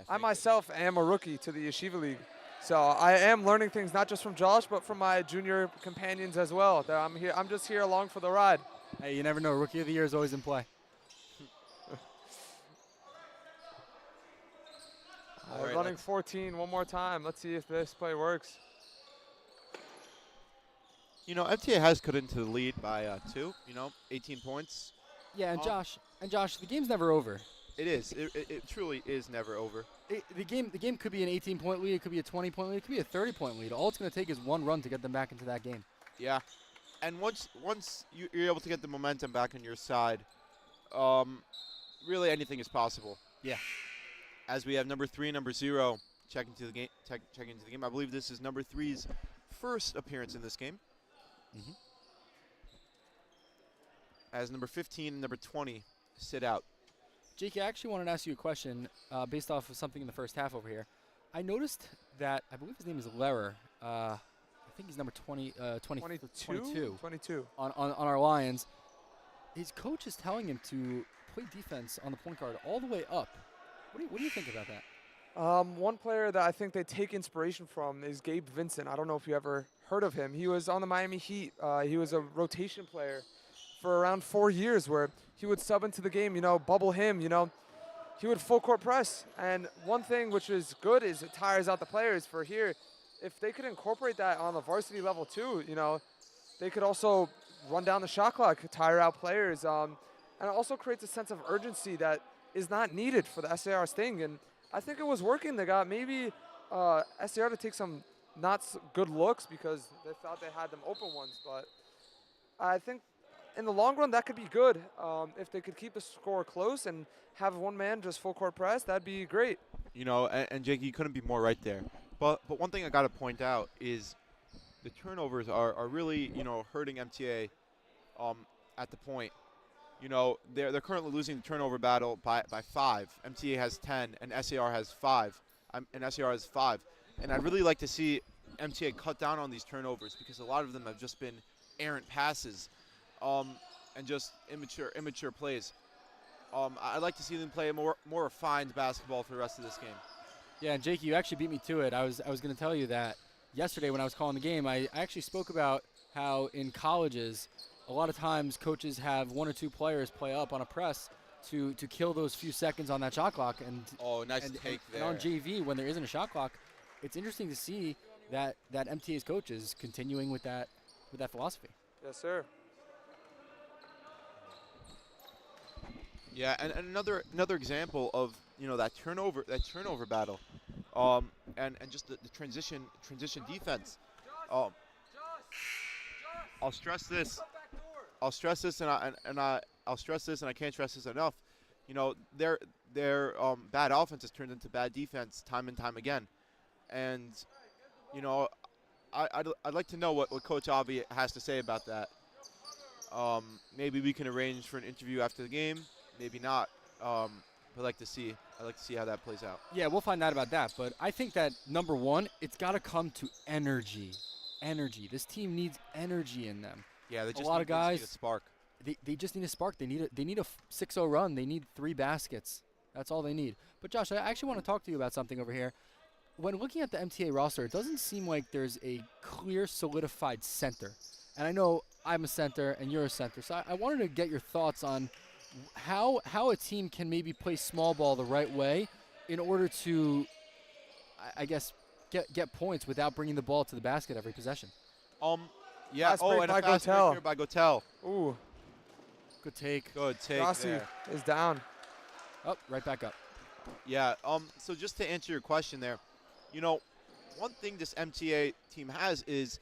I myself am a rookie to the Yeshiva League. So I am learning things not just from Josh, but from my junior companions as well. I'm just here along for the ride.
Hey, you never know. Rookie of the Year is always in play.
Running 14 one more time. Let's see if this play works.
MTA has cut into the lead by 2, 18 points.
Yeah, and Josh, the game's never over.
It is. It truly is never over.
The game could be an 18-point lead. It could be a 20-point lead. It could be a 30-point lead. All it's going to take is one run to get them back into that game.
Yeah. And once you're able to get the momentum back on your side, really anything is possible.
Yeah.
As we have number 3 and number 0 checking into the game. I believe this is number 3's first appearance in this game.
Mm-hmm.
As number 15 and number 20 sit out.
Jake, I actually wanted to ask you a question based off of something in the first half over here. I noticed that, I believe his name is Lehrer. I think he's number 22 on our Lions. His coach is telling him to play defense on the point guard all the way up. What do you think about that?
One player that I think they take inspiration from is Gabe Vincent. I don't know if you ever heard of him. He was on the Miami Heat. He was a rotation player for around 4 years where he would sub into the game, bubble him, he would full court press. And one thing which is good is it tires out the players for here. If they could incorporate that on the varsity level too, they could also run down the shot clock, tire out players. And it also creates a sense of urgency that is not needed for the SAR Sting. And I think it was working. They got maybe SAR to take some not so good looks because they thought they had them open ones. But I think in the long run, that could be good. If they could keep the score close and have one man just full court press, that'd be great.
And Jake, you couldn't be more right there. But one thing I got to point out is the turnovers are really, hurting MTA at the point. They're currently losing the turnover battle by 5. MTA has 10 and SAR has 5. And I'd really like to see MTA cut down on these turnovers because a lot of them have just been errant passes. And just immature plays. I'd like to see them play more refined basketball for the rest of this game.
Yeah, and Jake, you actually beat me to it. I was going to tell you that yesterday when I was calling the game, I actually spoke about how in colleges, a lot of times coaches have 1 or 2 players play up on a press to kill those few seconds on that shot clock. And
Oh, nice
and,
take
and
there.
on JV, when there isn't a shot clock, it's interesting to see that MTA's coach is continuing with that philosophy.
Yes, sir.
Yeah, and another example of that turnover battle, and just the transition defense. I'll stress this. I'll stress this, and I'll stress this, and I can't stress this enough. Their bad offense has turned into bad defense time and time again, and I'd like to know what Coach Avi has to say about that. Maybe we can arrange for an interview after the game. Maybe not. I'd like to see how that plays out.
Yeah, we'll find out about that. But I think that number one, it's got to come to energy. Energy. This team needs energy in them.
Yeah, they just
a lot of guys
need a spark.
They just need a spark. They need a 6-0 run. They need 3 baskets. That's all they need. But Josh, I actually want to talk to you about something over here. When looking at the MTA roster, it doesn't seem like there's a clear, solidified center. And I know I'm a center and you're a center, so I wanted to get your thoughts on how a team can maybe play small ball the right way in order to, I guess, get points without bringing the ball to the basket every possession.
Yeah.
Fast break
And
by
a fast break
Gotel.
here by Gotel.
Ooh,
Good take.
Good take
Rossi
there.
is down.
Oh, right back up.
Yeah. So just to answer your question there, one thing this MTA team has is,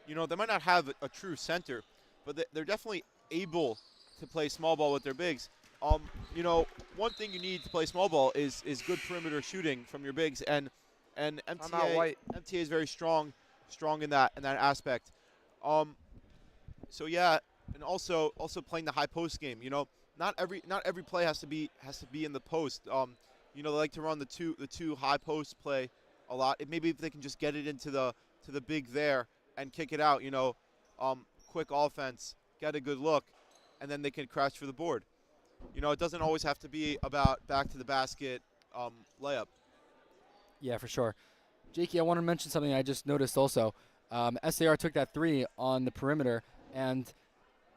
they might not have a true center, but they're definitely able to play small ball with their bigs. One thing you need to play small ball is good perimeter shooting from your bigs, and MTA is very strong in that aspect. So yeah, and also playing the high post game. Not every play has to be in the post. They like to run the two high post play a lot. Maybe if they can just get it into the big there and kick it out, quick offense, get a good look, and then they can crash for the board. It doesn't always have to be about back to the basket layup.
Yeah, for sure. Jakey, I want to mention something I just noticed also. SAR took that 3 on the perimeter, and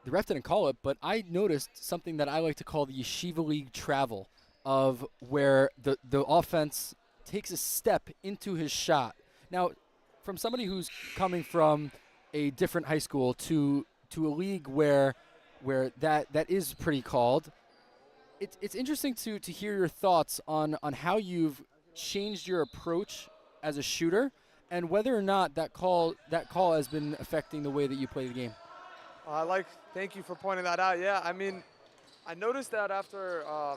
the ref didn't call it, but I noticed something that I like to call the Yeshiva League travel, of where the offense takes a step into his shot. Now, from somebody who's coming from a different high school to a league where that is pretty called, it's interesting to hear your thoughts on how you've changed your approach as a shooter and whether or not that call has been affecting the way that you play the game.
Thank you for pointing that out. Yeah, I mean, I noticed that after our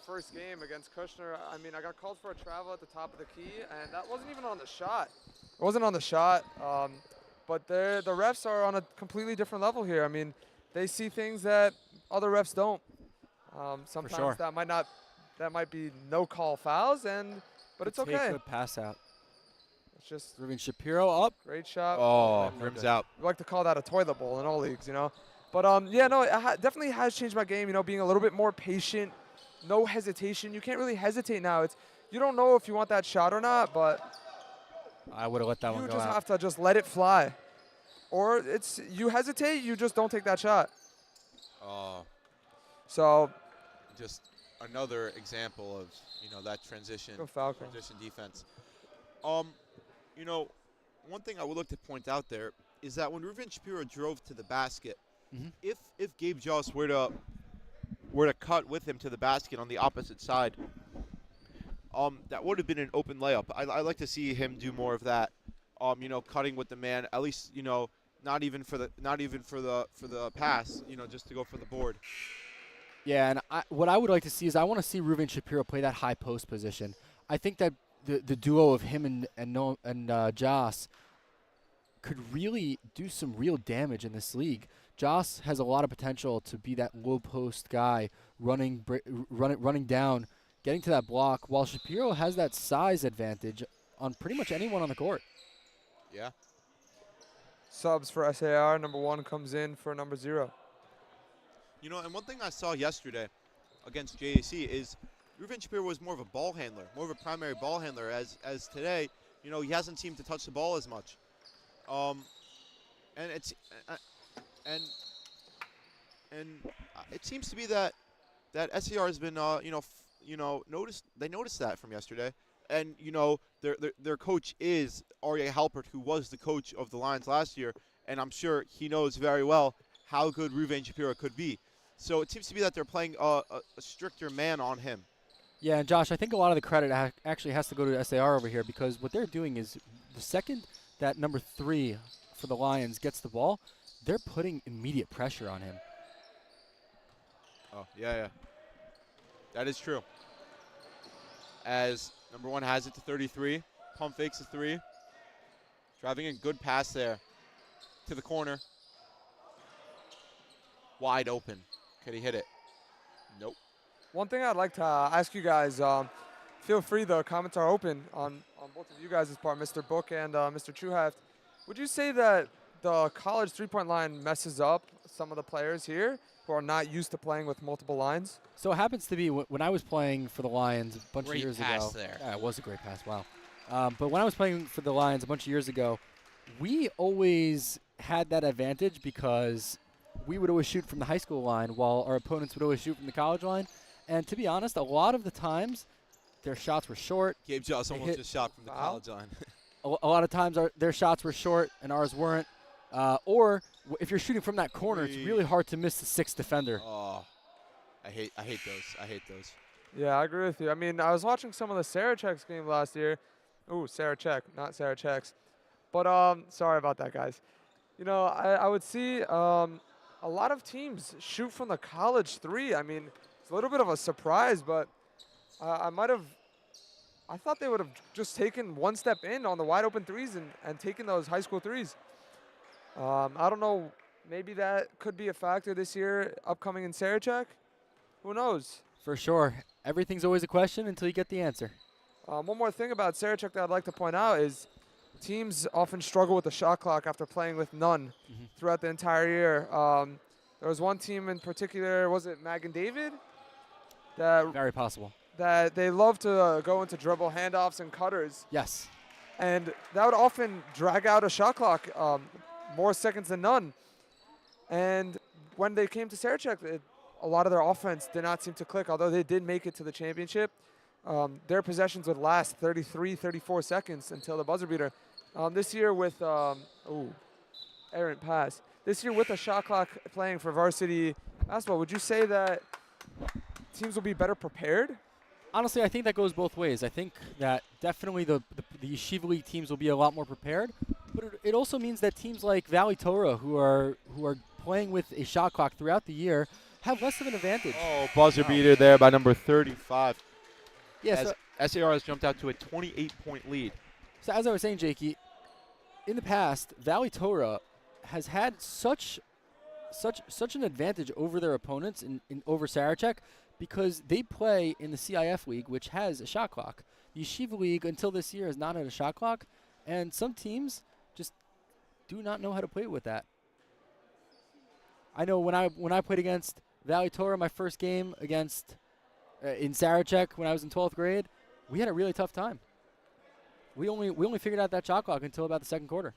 first game against Kushner. I got called for a travel at the top of the key, and that wasn't even on the shot. It wasn't on the shot, but the refs are on a completely different level here. They see things that other refs don't. Sometimes
sure.
that might be no call fouls, but it's okay.
Good pass out.
It's just
Ruben Shapiro up.
great shot.
Oh, rims out.
We like to call that a toilet bowl in all leagues, But it definitely has changed my game. Being a little bit more patient, no hesitation. You can't really hesitate now. You don't know if you want that shot or not, but
I would have let that one
you
go
just
out.
have to just let it fly. Or you hesitate, you just don't take that shot. So
Just another example of that transition
Go Falcons.
transition defense. One thing I would like to point out there is that when Ruven Shapiro drove to the basket, if Gabe Joss were to cut with him to the basket on the opposite side, that would have been an open layup. I like to see him do more of that. Cutting with the man, at least not even for the pass, just to go for the board.
Yeah, and what I would like to see is I want to see Ruven Shapiro play that high post position. I think that the duo of him and Joss could really do some real damage in this league. Joss has a lot of potential to be that low post guy, running down, getting to that block, while Shapiro has that size advantage on pretty much anyone on the court.
Yeah.
subs for SAR. Number 1 comes in for number 0.
And one thing I saw yesterday against JAC is Ruven Shapiro was more of a ball handler, more of a primary ball handler, as today, he hasn't seemed to touch the ball as much. And it seems to be that that SAR has been, they noticed that from yesterday. And, their coach is Aryeh Halpert, who was the coach of the Lions last year, and I'm sure he knows very well how good Ruvain Shapiro could be. So it seems to be that they're playing a stricter man on him.
Yeah, and Josh, I think a lot of the credit actually has to go to SAR over here, because what they're doing is the second that number 3 for the Lions gets the ball, they're putting immediate pressure on him.
Oh, yeah. That is true. As number 1 has it to 33, pump fakes a 3. Driving a good pass there to the corner. Wide open. Could he hit it? Nope.
One thing I'd like to ask you guys, feel free, the comments are open on both of you guys' part, Mr. Book and Mr. Truhaft. Would you say that the college three-point line messes up some of the players here who are not used to playing with multiple lines?
So it happens to be when I was playing for the Lions a bunch of
Great
years
pass
ago.
there.
Yeah, it was a great pass, wow. But when I was playing for the Lions a bunch of years ago, we always had that advantage because we would always shoot from the high school line while our opponents would always shoot from the college line. And to be honest, a lot of the times their shots were short.
Gabe Joss almost just shot from the college line.
A lot of times their shots were short and ours weren't. Or if you're shooting from that corner, it's really hard to miss the 6th defender.
Oh, I hate those.
Yeah, I agree with you. I mean, I was watching some of the Sarachek's game last year. Ooh, Sarachek, not Sarachek's. But sorry about that, guys. I would see a lot of teams shoot from the college 3. I mean, it's a little bit of a surprise, but I thought they would have just taken one step in on the wide open 3s and taken those high school 3s. I don't know. Maybe that could be a factor this year, upcoming in Sarachek. Who knows?
For sure. Everything's always a question until you get the answer.
One more thing about Sarachek that I'd like to point out is teams often struggle with the shot clock after playing with none throughout the entire year. There was one team in particular, was it Mag and David?
Very possible.
That they love to go into dribble handoffs and cutters.
Yes.
And that would often drag out a shot clock more seconds than none. And when they came to Sarachek, a lot of their offense did not seem to click, although they did make it to the championship. Their possessions would last 33, 34 seconds until the buzzer beater. This year with, errant pass. This year with the shot clock playing for varsity basketball, would you say that teams will be better prepared?
Honestly, I think that goes both ways. I think that definitely the Yeshiva League teams will be a lot more prepared, but it also means that teams like Valley Torah, who are playing with a shot clock throughout the year, have less of an advantage.
Oh, buzzer beater there by number 35.
Yes.
As SAR has jumped out to a 28-point lead.
So as I was saying, Jakey, in the past, Valley Torah has had such an advantage over their opponents in over Sarachek because they play in the CIF League, which has a shot clock. The Yeshiva League, until this year, has not had a shot clock, and some teams just do not know how to play with that. I know when I played against Valley Torah, my first game against in Sarachek when I was in 12th grade, we had a really tough time. We only figured out that shot clock until about the second quarter.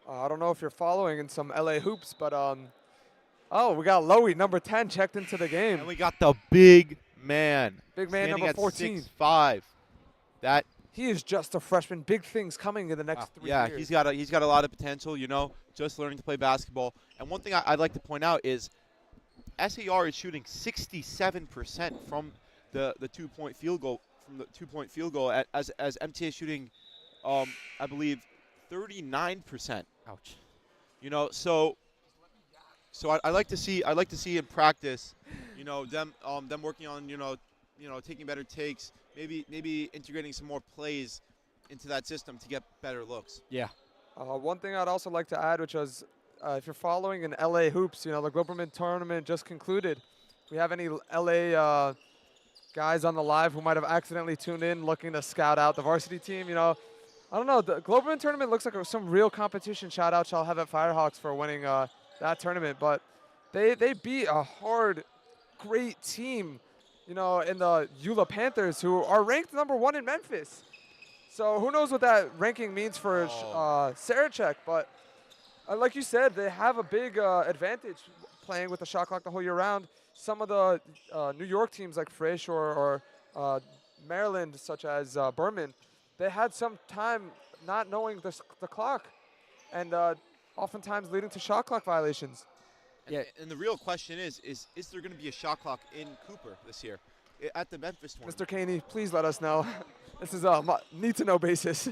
I don't know if you're following in some LA hoops, but we got Lowy, number 10, checked into the game.
And we got the big man.
Big man,
standing
number 14.
6'5".
He is just a freshman. Big things coming in the next 3
yeah,
years.
he's got a lot of potential, just learning to play basketball. And one thing I'd like to point out is SAR is shooting 67% from the 2-point field goal as MTA is shooting I believe 39%.
Ouch.
So I like to see in practice, them working on taking better takes, maybe integrating some more plays into that system to get better looks.
Yeah.
One thing I'd also like to add, which was if you're following in LA hoops, the Globerman tournament just concluded. If we have any LA guys on the live who might have accidentally tuned in looking to scout out the varsity team, I don't know. The Globerman tournament looks like some real competition. Shout out to Have It Firehawks for winning that tournament. But they beat a great team, in the Eula Panthers, who are ranked number 1 in Memphis. So who knows what that ranking means for Sarachek. But Like you said, they have a big advantage playing with the shot clock the whole year round. Some of the New York teams like Frisch or Maryland, such as Berman, they had some time not knowing the clock, and oftentimes leading to shot clock violations.
And the real question is there going to be a shot clock in Cooper this year at the Memphis tournament?
Mr. Caney, please let us know. This is a need-to-know basis.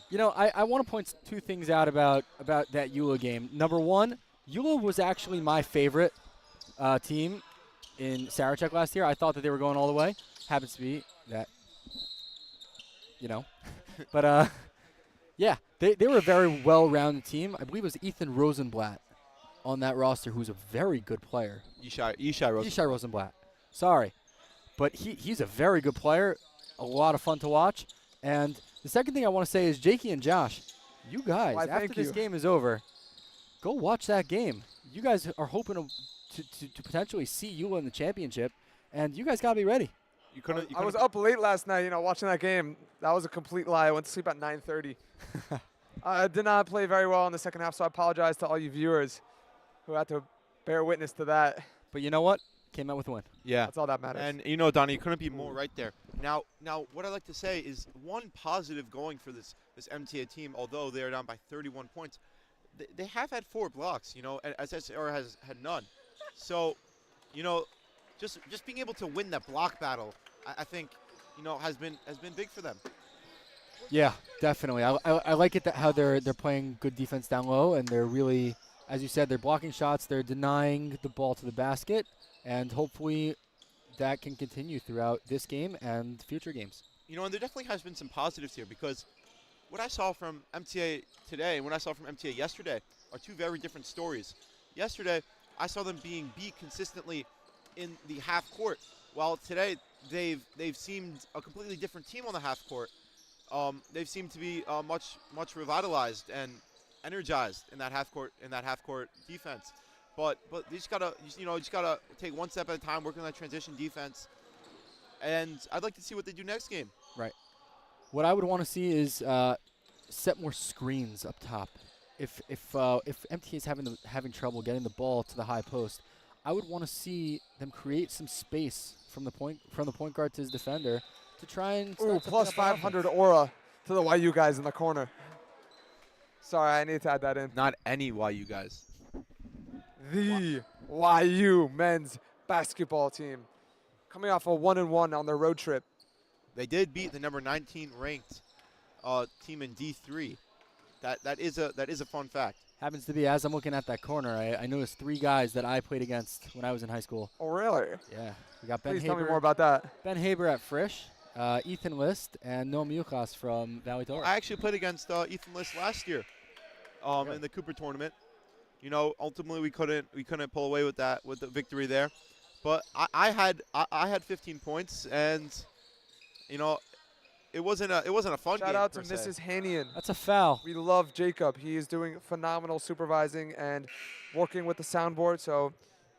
You know, I want to point two things out about that Eula game. Number one, Eula was actually my favorite team in Sarachek last year. I thought that they were going all the way. Happens to be that, you know. But, yeah, they were a very well-rounded team. I believe it was Ethan Rosenblatt on that roster, who's a very good player.
Yishai
Rosenblatt. Sorry. But he's a very good player, a lot of fun to watch. And the second thing I want to say is, Jakey and Josh, you guys, after this game is over, go watch that game. You guys are hoping to potentially see Eula in the championship, and you guys got to be ready.
I was up late last night, watching that game. That was a complete lie. I went to sleep at 9:30. I did not play very well in the second half, so I apologize to all you viewers who had to bear witness to that.
But you know what? Came out with a win.
Yeah.
That's all that matters.
And, Donnie, you couldn't be more right there. Now, what I'd like to say is one positive going for this MTA team, although they are down by 31 points, they have had 4 blocks, as SAR has had none. So, just being able to win that block battle, I think, has been big for them.
Yeah, definitely. I like it how they're playing good defense down low, and they're really, as you said, they're blocking shots, they're denying the ball to the basket, and hopefully that can continue throughout this game and future games.
And there definitely has been some positives here, because what I saw from MTA today and what I saw from MTA yesterday are two very different stories. Yesterday, I saw them being beat consistently in the half court, while today they've seemed a completely different team on the half court. They've seemed to be much revitalized and energized in that half court defense. But you just gotta take one step at a time, work on that transition defense, and I'd like to see what they do next game.
Right. What I would want to see is set more screens up top. If MTA is having trouble getting the ball to the high post, I would want to see them create some space from the point guard to his defender to try and
plus 500 aura to the YU guys in the corner. Sorry, I need to add that in.
Not any YU guys.
The YU men's basketball team coming off a 1-1 on their road trip.
They did beat the number 19 ranked team in D3. That is a fun fact.
Happens to be, as I'm looking at that corner, I noticed 3 guys that I played against when I was in high school.
Oh, really?
Yeah. We got Ben
Please
Haber.
tell me more about that.
Ben Haber at Frisch, Ethan List, and Noam Yukas from Valley Torah.
I actually played against Ethan List last year in the Cooper tournament. Ultimately we couldn't pull away with the victory there. But I had 15 points, and it wasn't a fun game.
Shout out to
per se.
Mrs. Hanian.
That's a foul.
We love Jacob. He is doing phenomenal supervising and working with the soundboard. So,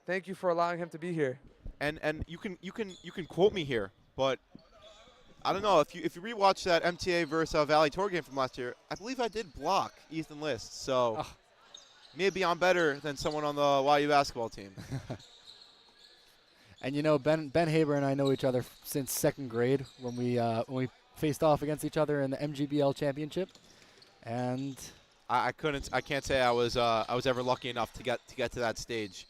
thank you for allowing him to be here.
And you can quote me here, but I don't know if you rewatch that MTA versus Valley Tour game from last year. I believe I did block Ethan List, so maybe I'm better than someone on the YU basketball team.
And Ben Haber and I know each other since 2nd grade when we faced off against each other in the MGBL championship, and
I can't say I was ever lucky enough to get to that stage.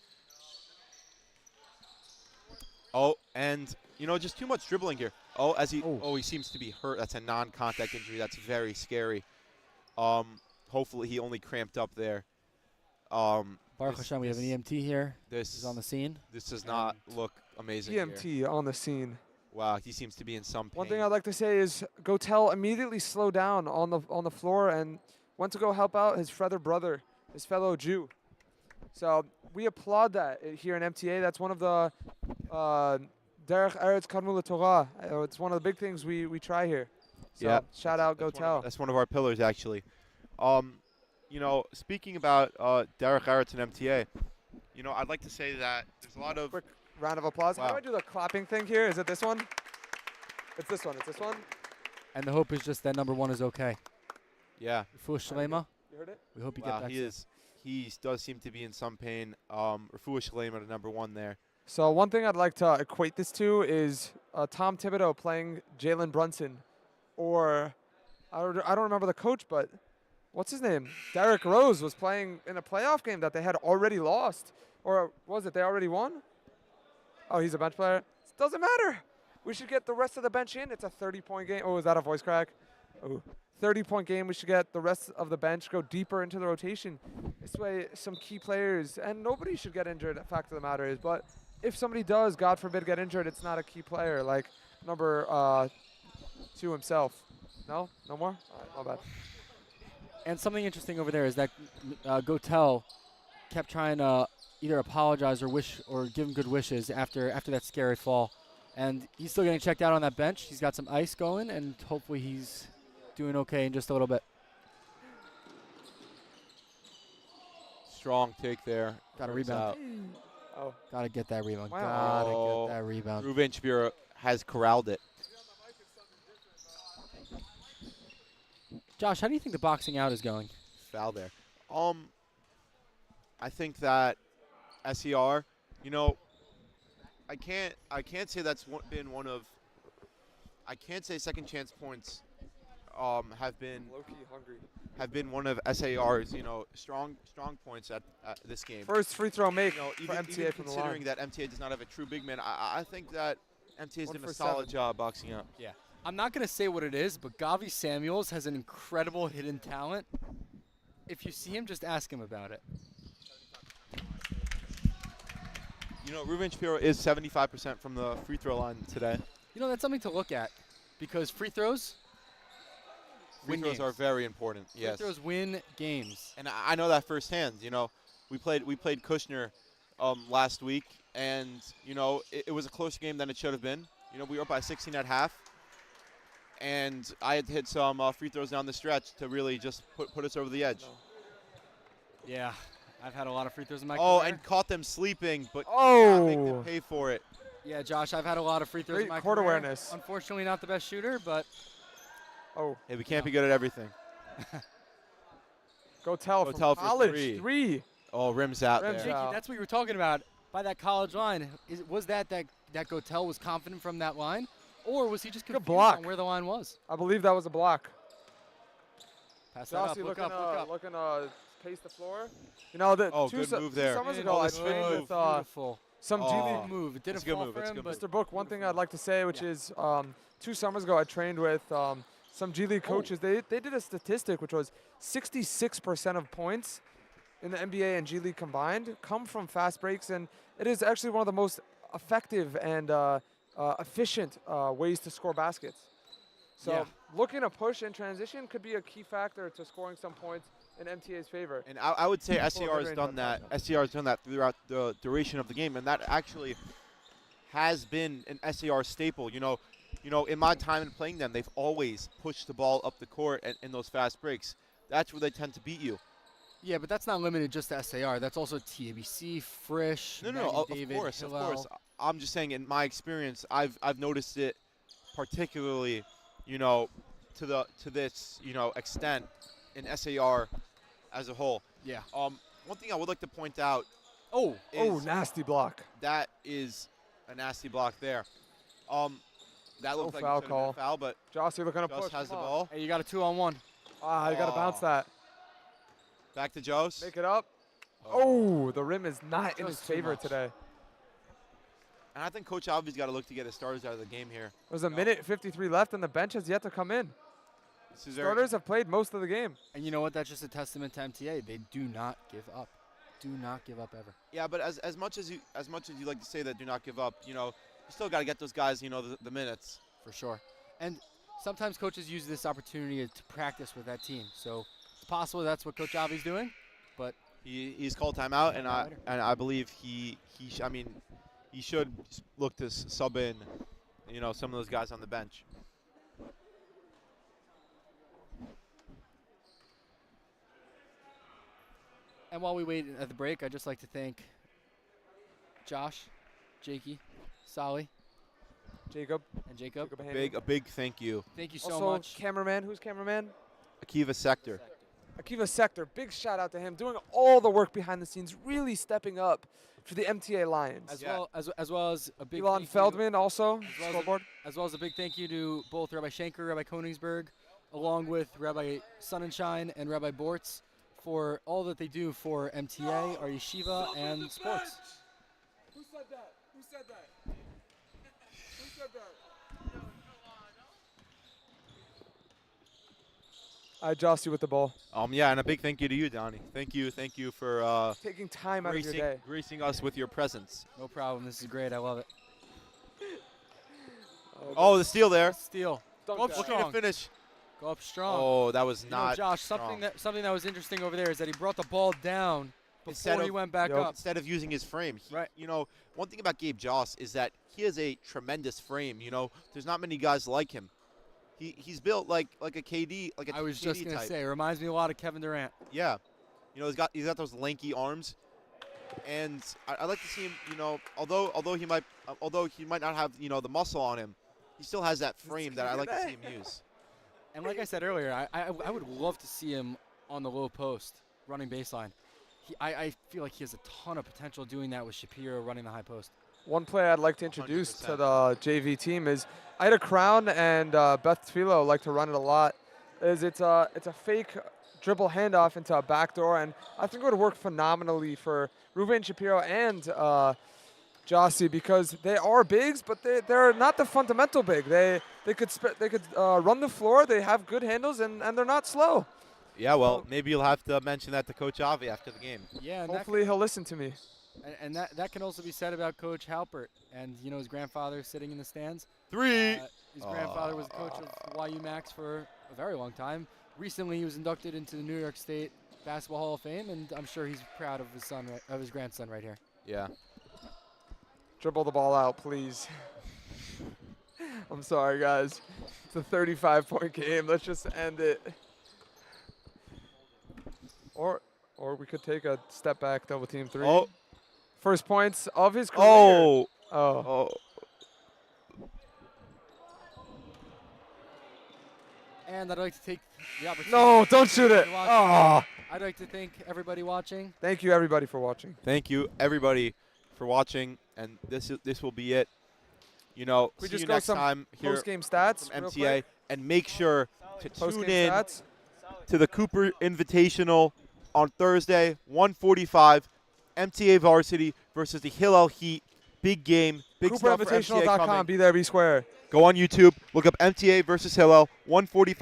Oh, and just too much dribbling here. He seems to be hurt. That's a non-contact injury. That's very scary. Hopefully he only cramped up there.
Baruch Hashem, we have an EMT here.
This
is on the scene.
This does not look amazing.
EMT on the scene.
Wow, he seems to be in some pain.
One thing I'd like to say is Gotel immediately slowed down on the floor and went to go help out his brother, his fellow Jew. So we applaud that here in MTA. That's one of the Derech Eretz Kadmul Torah. It's one of the big things we try here. So
yeah,
shout out Gotel.
That's one of our pillars, actually. Speaking about Derech Eretz and MTA, I'd like to say that there's a lot of
quick round of applause.
Wow.
How do I do the clapping thing here? Is it this one? It's this one. It's this one.
And the hope is just that number 1 is okay.
Yeah.
Full Shlema.
You heard it?
We hope you
Wow,
get back
he
soon.
is. He does seem to be in some pain. Refuah Shalem at number 1 there.
So one thing I'd like to equate this to is Tom Thibodeau playing Jalen Brunson, or I don't remember the coach, but what's his name? Derrick Rose was playing in a playoff game that they had already lost, or was it they already won? Oh, he's a bench player. It doesn't matter. We should get the rest of the bench in. It's a 30-point game. Oh, is that a voice crack? Oh, 30-point game. We should get the rest of the bench, go deeper into the rotation. This way, some key players, and nobody should get injured, the fact of the matter is, but if somebody does, God forbid, get injured, it's not a key player, like number 2 himself. No? No more? All right, my bad.
And something interesting over there is that Gotel kept trying to either apologize or wish or give him good wishes after that scary fall. And he's still getting checked out on that bench. He's got some ice going, and hopefully he's doing okay in just a little bit.
Strong take there.
Got a
Turns
rebound.
out.
Oh,
Gotta get that rebound.
Wow.
Gotta get that rebound.
Ruben Shapiro has corralled it.
Josh, how do you think the boxing out is going?
Foul there. I think that SER, you know, I can't say that's been one of. I can't say second chance points have been
low-key hungry.
have been one of SAR's, you know, strong points at this game.
First free throw make
You know,
for
even
MTA from the line.
considering that MTA does not have a true big man, I think that MTA's
1
doing
for
a solid
7.
job boxing out.
Yeah. I'm not going to say what it is, but Gavi Samuels has an incredible hidden talent. If you see him, just ask him about it.
You know, Ruben Shapiro is 75% from the free throw line today.
You know, that's something to look at because free throws
Free
win
throws
games.
are very important. Yes.
Free throws win games.
And I know that firsthand. You know, we played Kushner last week, and you know it was a closer game than it should have been. You know, we were up by 16 at half, and I had to hit some free throws down the stretch to really just put us over the edge.
Yeah, I've had a lot of free throws in my
Oh,
career.
and caught them sleeping, but
Oh.
not make them pay for it.
Yeah, Josh, I've had a lot of free throws in
Great
my
court
career.
awareness.
Unfortunately, not the best shooter, but
Oh,
Hey, we can't be good at everything.
go tell
Go
from
tell for
college.
three.
3.
Oh, rims out
Rims
there.
out.
Jakey, that's what you were talking about. By that college line, was that Gotel was confident from that line, or was he just
Good
confused
block.
on where the line was?
I believe that was a block.
Pass that up.
Jossie
Look
looking,
up. Look up.
looking pace the floor. You know, the
Oh,
two
good
su-
move
2
there.
summers
Good
ago, I
move.
trained
Good
with
Beautiful.
some G
Oh.
League
Big move. It didn't
It's a good
fall
move.
for
It's a
him,
good
but
Mr. Book, one thing I'd like to say, which
Yeah.
is 2 summers ago, I trained with some G League coaches. They did a statistic, which was 66% of points in the NBA and G League combined come from fast breaks, and it is actually one of the most effective and efficient ways to score baskets. So
Yeah.
looking to push in transition could be a key factor to scoring some points in MTA's favor.
And I would say
Full
SCR has
mid-range
done
on
that.
top.
SCR has done that throughout the duration of the game, and that actually has been an SCR staple. You know, in my time in playing them, they've always pushed the ball up the court and in those fast breaks. That's where they tend to beat you.
yeah, but that's not limited just to SAR. That's also TABC, Frisch,
No,
Maggie
of
David,
course,
Hillel.
of course. I'm just saying, in my experience, I've noticed it particularly, you know, to this, you know, extent in SAR as a whole.
Yeah.
One thing I would like to point out
Oh,
is
Nasty block.
that is a nasty block there. That looks like
foul
it should have been
call.
a foul, but
Jossie looking to
Joss
push.
has the
come on.
ball.
hey, you got a 2-on-1.
Ah, you got to bounce
Oh.
that.
Back to Joss.
Make it up. Oh, the rim is not in his
Just too
favor
much.
today.
And I think Coach Alvy's got to look to get his starters out of the game here.
There's a minute 53 left, and the bench has yet to come in.
This is very
Starters have played most of the game.
And you know what? That's just a testament to MTA. They do not give up. Do not give up ever.
Yeah, but as much as you like to say that do not give up, you know, you still got to get those guys, you know, the minutes.
For sure. And sometimes coaches use this opportunity to practice with that team. So it's possible that's what Coach Avi's doing. But
He's called timeout, and
Later.
I believe he should look to sub in, you know, some of those guys on the bench.
and while we wait at the break, I'd just like to thank Josh, Jakey, Solly,
Jacob.
and Jacob.
Jacob Haney.
A big thank you,
Thank you so
Also,
much.
cameraman. Who's cameraman?
Akiva Sector.
Akiva Sector, big shout out to him, doing all the work behind the scenes, really stepping up for the MTA Lions.
As well as a big
Elon
thank you-
Feldman also,
as well as a-
scoreboard.
as well as a big thank you to both Rabbi Schenker, Rabbi Koenigsberg, along with Rabbi Sonnenschein and Rabbi Bortz for all that they do for MTA, our yeshiva, and sports.
Who said that? Who said that? Who said that? I Jossie with the ball.
Yeah, and a big thank you to you, Donnie. Thank you for
Taking time out of your day.
gracing us with your presence.
No problem. This is great. I love it.
Oh, the steal there.
Steal.
Dunk
Go up
that.
Looking to
strong.
finish.
Go up strong.
Oh, that was
You know,
not
Josh,
strong.
something that was interesting over there is that he brought the ball down
Instead
before he
of-
went back
Yep.
up.
Instead of using his frame.
Right.
You know, one thing about Gabe Joss is that he has a tremendous frame. You know, there's not many guys like him. He's built like a KD, like a
I was
KD
just gonna
type.
say, it reminds me a lot of Kevin Durant.
Yeah. You know, he's got those lanky arms, and I like to see him. You know, although he might not have the muscle on him, he still has that frame that I like to see him use.
And like I said earlier, I would love to see him on the low post running baseline. I feel like he has a ton of potential doing that with Shapiro running the high post.
One play I'd like to introduce
100%.
to the JV team is Ida Crown and Beth Tfilo like to run it a lot. It's a fake dribble handoff into a backdoor, and I think it would work phenomenally for Ruben Shapiro and Jossie because they are bigs, but they're not the fundamental big. They could run the floor. They have good handles, and they're not slow.
Yeah, well, maybe you'll have to mention that to Coach Avi after the game.
Yeah, and
Hopefully he'll listen to me.
that can also be said about Coach Halpert and his grandfather sitting in the stands.
3.
His grandfather was the coach of YU Max for a very long time. Recently, he was inducted into the New York State Basketball Hall of Fame, and I'm sure he's proud of his grandson right here.
Yeah.
Dribble the ball out, please. I'm sorry, guys. It's a 35-point game. Let's just end it. Or we could take a step back, double team 3.
Oh.
First points of his career.
Oh.
Oh.
And I'd like to take the opportunity.
No, don't shoot it.
Watching.
Oh.
I'd like to thank everybody watching.
Thank you, everybody, for watching.
Thank you, everybody, for watching, and this will be it.
We
See
just
you
go
next
some
time here
Post-game stats.
from
real
MTA,
quick.
and make sure to tune
Post-game
in
stats.
to the Cooper Invitational on Thursday, 1:45, MTA Varsity versus the Hillel Heat. Big game, big stuff for MTA
CooperInvitational.com.
coming.
Be there, be square.
Go on YouTube, look up MTA versus Hillel, 1:45.